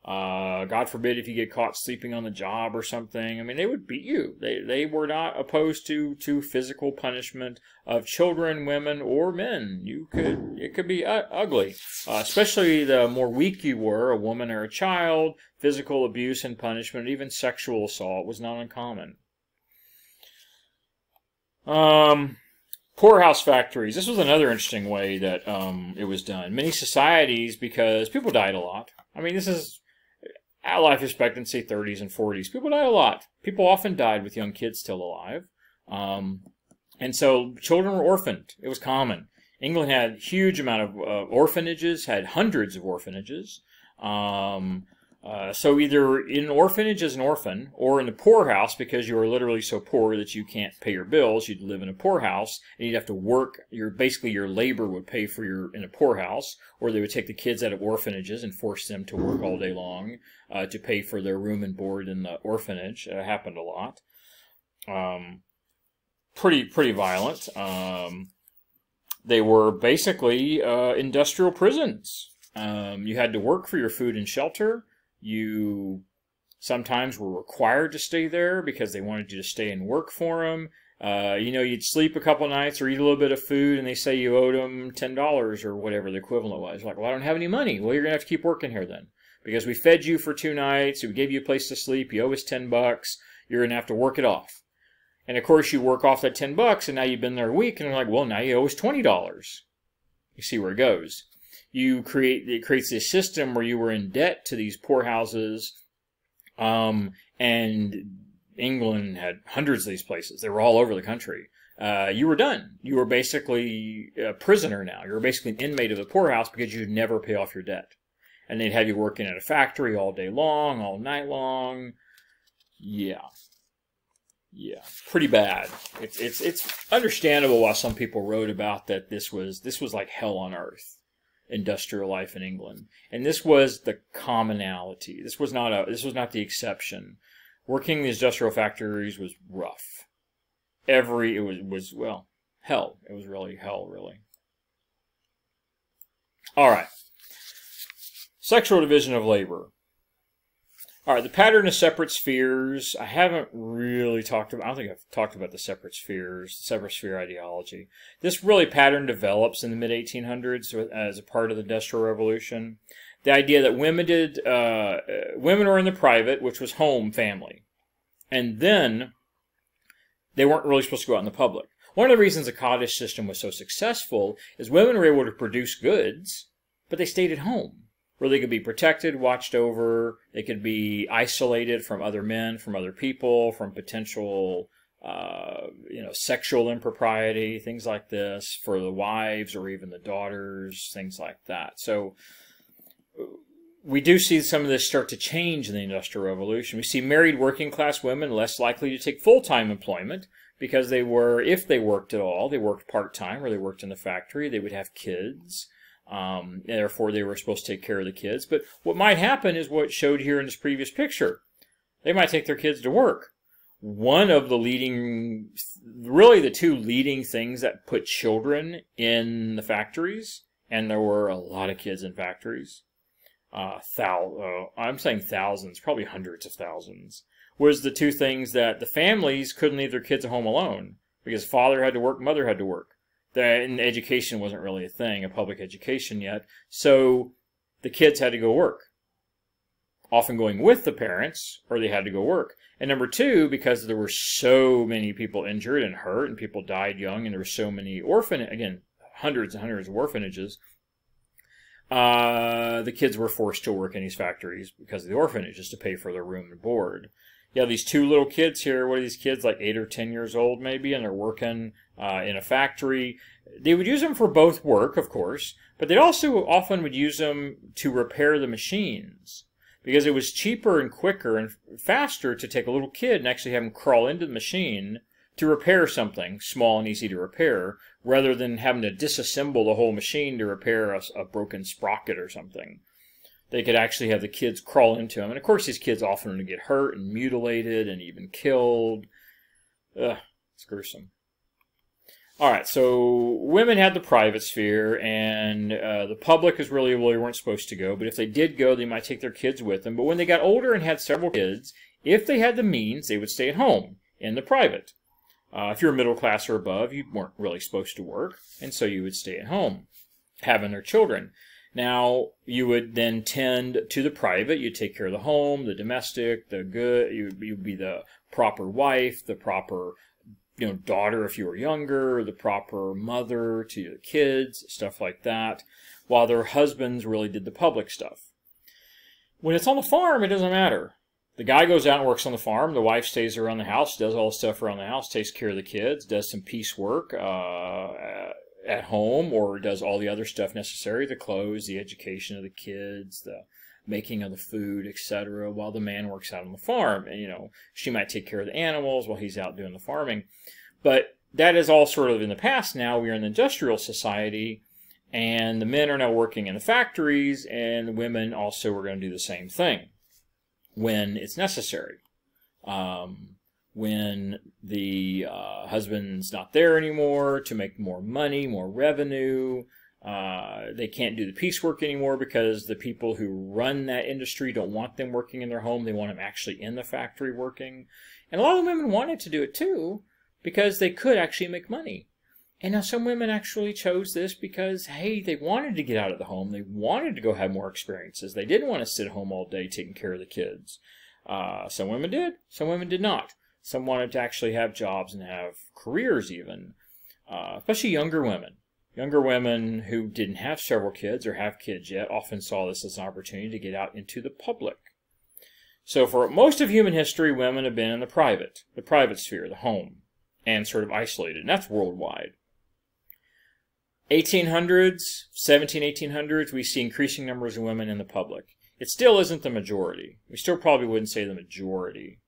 God forbid if you get caught sleeping on the job or something. I mean, they would beat you. They were not opposed to physical punishment of children, women, or men. It could be ugly, especially the more weak you were, a woman or a child. Physical abuse and punishment, even sexual assault, was not uncommon. Poorhouse factories. This was another interesting way that it was done. Many societies, because people died a lot. I mean, this is life expectancy 30s and 40s. People died a lot. People often died with young kids still alive. And so children were orphaned. It was common. England had a huge amount of orphanages, had hundreds of orphanages. So either in an orphanage as an orphan, or in the poorhouse because you were literally so poor that you can't pay your bills, you'd live in a poorhouse, and you'd have to work. Basically your labor would pay for in a poorhouse, or they would take the kids out of orphanages and force them to work all day long to pay for their room and board in the orphanage. It happened a lot. Pretty violent. They were basically industrial prisons. You had to work for your food and shelter. You sometimes were required to stay there because they wanted you to stay and work for them. You know, you'd sleep a couple nights or eat a little bit of food, and they say you owed them $10 or whatever the equivalent was. Like, well, I don't have any money. Well, you're going to have to keep working here then. Because we fed you for 2 nights, we gave you a place to sleep, you owe us $10, you're going to have to work it off. And of course, you work off that $10, and now you've been there a week, and they're like, well, now you owe us $20. You see where it goes. It creates this system where you were in debt to these poorhouses, and England had hundreds of these places. They were all over the country. You were done. You were basically a prisoner now. You were basically an inmate of the poorhouse because you'd never pay off your debt. And they'd have you working at a factory all day long, all night long. Yeah. Yeah, pretty bad. It's understandable why some people wrote about that this was like hell on earth. Industrial life in England, and this was the commonality. This was not the exception. Working in these industrial factories was rough. It was well, hell. It was really hell, really. All right. Sexual division of labor. All right, the pattern of separate spheres. I haven't really talked about, I don't think I've talked about the separate spheres, separate sphere ideology. This really pattern develops in the mid-1800s as a part of the Industrial Revolution. The idea that women were in the private, which was home, family. And then they weren't really supposed to go out in the public. One of the reasons the cottage system was so successful is women were able to produce goods, but they stayed at home, where they could be protected, watched over, they could be isolated from other men, from other people, from potential sexual impropriety, things like this, for the wives or even the daughters, things like that. So we do see some of this start to change in the Industrial Revolution. We see married working class women less likely to take full-time employment because they were, if they worked at all, they worked part-time or they worked in the factory, they would have kids. Therefore, they were supposed to take care of the kids. But what might happen is what showed here in this previous picture. They might take their kids to work. One of the leading, really the two leading things that put children in the factories, and there were a lot of kids in factories, I'm saying thousands, probably hundreds of thousands, was the two things that the families couldn't leave their kids at home alone because father had to work, mother had to work. And education wasn't really a thing, a public education yet, so the kids had to go work, often going with the parents, or they had to go work. And number two, because there were so many people injured and hurt, and people died young, and there were so many hundreds and hundreds of orphanages, the kids were forced to work in these factories because of the orphanages to pay for their room and board. You have these two little kids here. What are these kids, like 8 or 10 years old maybe, and they're working in a factory. They would use them for both work, of course, but they also often would use them to repair the machines because it was cheaper and quicker and faster to take a little kid and actually have them crawl into the machine to repair something small and easy to repair, rather than having to disassemble the whole machine to repair a broken sprocket or something. They could actually have the kids crawl into them. And of course, these kids often would get hurt and mutilated and even killed. Ugh, it's gruesome. All right, so women had the private sphere, and the public is really where they weren't supposed to go. But if they did go, they might take their kids with them. But when they got older and had several kids, if they had the means, they would stay at home in the private. If you're middle class or above, you weren't really supposed to work, and so you would stay at home, having their children. Now, you would then tend to the private. You'd take care of the home, the domestic, the good. You'd be the proper wife, the proper daughter if you were younger, the proper mother to your kids, stuff like that, while their husbands really did the public stuff. When it's on the farm, it doesn't matter. The guy goes out and works on the farm. The wife stays around the house, does all the stuff around the house, takes care of the kids, does some piecework at home, or does all the other stuff necessary, the clothes, the education of the kids, the making of the food, etc., while the man works out on the farm. And, she might take care of the animals while he's out doing the farming. But that is all sort of in the past now. We are in the industrial society, and the men are now working in the factories, and the women also are going to do the same thing when it's necessary. When the husband's not there anymore to make more money, more revenue, they can't do the piecework anymore because the people who run that industry don't want them working in their home. They want them actually in the factory working. And a lot of women wanted to do it too because they could actually make money. And now some women actually chose this because, hey, they wanted to get out of the home. They wanted to go have more experiences. They didn't want to sit at home all day taking care of the kids. Some women did. Some women did not. Some wanted to actually have jobs and have careers even, especially younger women. Younger women who didn't have several kids or have kids yet often saw this as an opportunity to get out into the public. So for most of human history, women have been in the private sphere, the home, and sort of isolated. And that's worldwide. 1800s, 1800s, we see increasing numbers of women in the public. It still isn't the majority. We still probably wouldn't say the majority.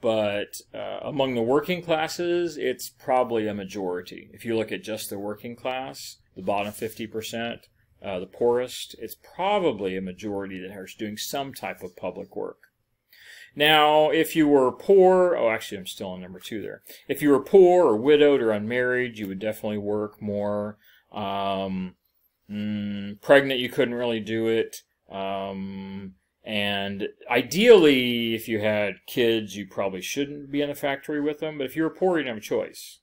But among the working classes, it's probably a majority. If you look at just the working class, the bottom 50%, the poorest, it's probably a majority that are doing some type of public work. Now, if you were poor, actually I'm still on number 2 there. If you were poor or widowed or unmarried, you would definitely work more. Pregnant, you couldn't really do it. And ideally, if you had kids, you probably shouldn't be in a factory with them. But if you were poor, you didn't have a choice.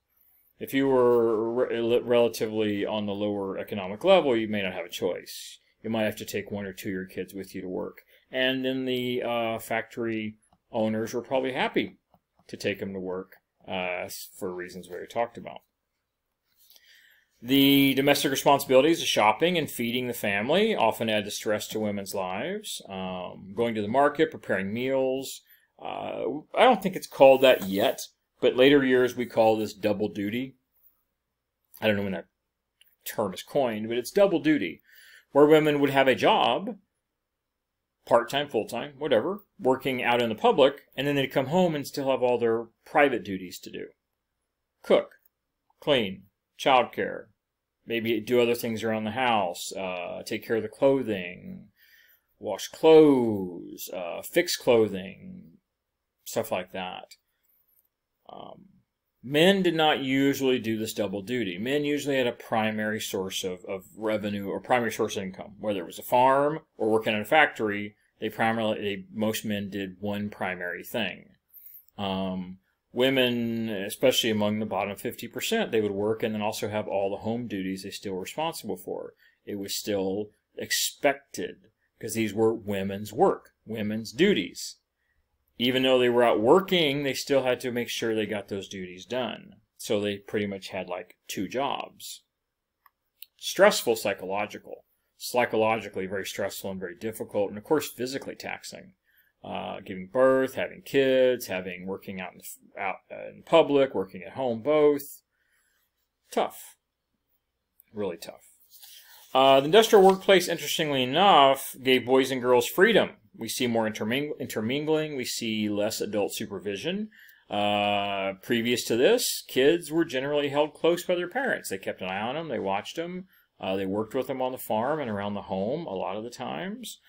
If you were relatively on the lower economic level, you may not have a choice. You might have to take one or two of your kids with you to work. And then the factory owners were probably happy to take them to work for reasons we already talked about. The domestic responsibilities of shopping and feeding the family often add stress to women's lives. Going to the market, preparing meals. I don't think it's called that yet, but later years we call this double duty. I don't know when that term is coined, but it's double duty, where women would have a job, part-time, full-time, whatever, working out in the public, and then they'd come home and still have all their private duties to do. Cook, clean, childcare, maybe do other things around the house, take care of the clothing, wash clothes, fix clothing, stuff like that. Men did not usually do this double duty. Men usually had a primary source of revenue or primary source of income. Whether it was a farm or working in a factory, most men did one primary thing. Women, especially among the bottom 50%, they would work and then also have all the home duties they still were responsible for. It was still expected because these were women's work, women's duties. Even though they were out working, they still had to make sure they got those duties done. So they pretty much had like two jobs. Stressful psychologically very stressful and very difficult, and of course physically taxing. Giving birth, having kids, working out in public, working at home, both. Tough. Really tough. The industrial workplace, interestingly enough, gave boys and girls freedom. We see more intermingling. We see less adult supervision. Previous to this, kids were generally held close by their parents. They kept an eye on them. They watched them. They worked with them on the farm and around the home a lot of the times.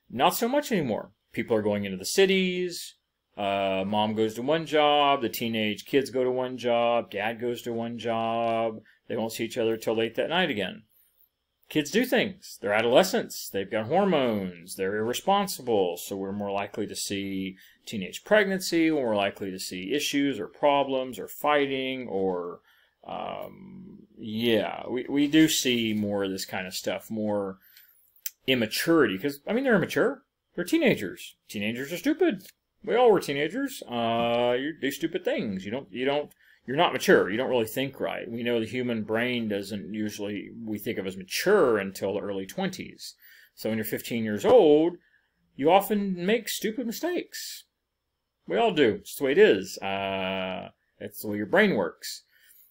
Not so much anymore. People are going into the cities. Mom goes to one job. The teenage kids go to one job. Dad goes to one job. They won't see each other till late that night again. Kids do things. They're adolescents. They've got hormones. They're irresponsible. So we're more likely to see teenage pregnancy. We're more likely to see issues or problems or fighting or, we do see more of this kind of stuff, more immaturity. Because, I mean, they're immature. They're teenagers. Teenagers are stupid. We all were teenagers. You do stupid things. You're not mature. You don't really think right. We know the human brain doesn't usually, we think of as mature until the early 20s. So when you're 15 years old, you often make stupid mistakes. We all do. It's the way it is. It's the way your brain works.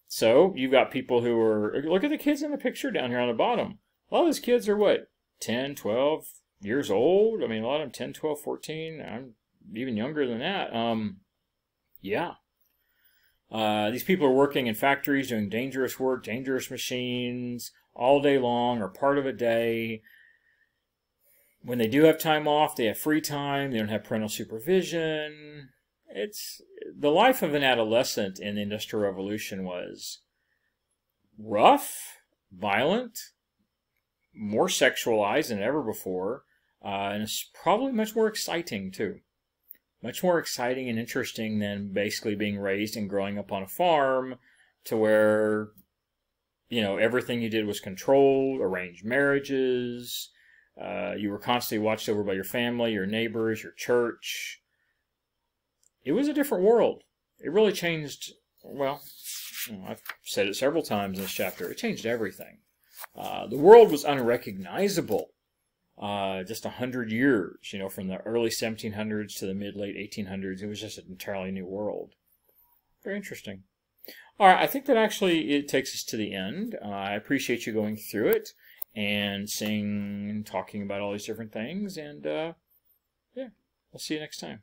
So you've got people who are, look at the kids in the picture down here on the bottom. A lot of those kids are what, 10, 12 years old? I mean, a lot of them 10, 12, 14. I'm even younger than that. Yeah. These people are working in factories, doing dangerous work, dangerous machines, all day long or part of a day. When they do have time off, they have free time. They don't have parental supervision. It's the life of an adolescent in the Industrial Revolution was rough, violent, more sexualized than ever before, and it's probably much more exciting too. Much more exciting and interesting than basically being raised and growing up on a farm to where, everything you did was controlled, arranged marriages. You were constantly watched over by your family, your neighbors, your church. It was a different world. It really changed, well, I've said it several times in this chapter. It changed everything. The world was unrecognizable. Just 100 years, from the early 1700s to the mid-late 1800s. It was just an entirely new world. Very interesting. All right, I think that actually it takes us to the end. I appreciate you going through it and talking about all these different things. And, yeah, I'll see you next time.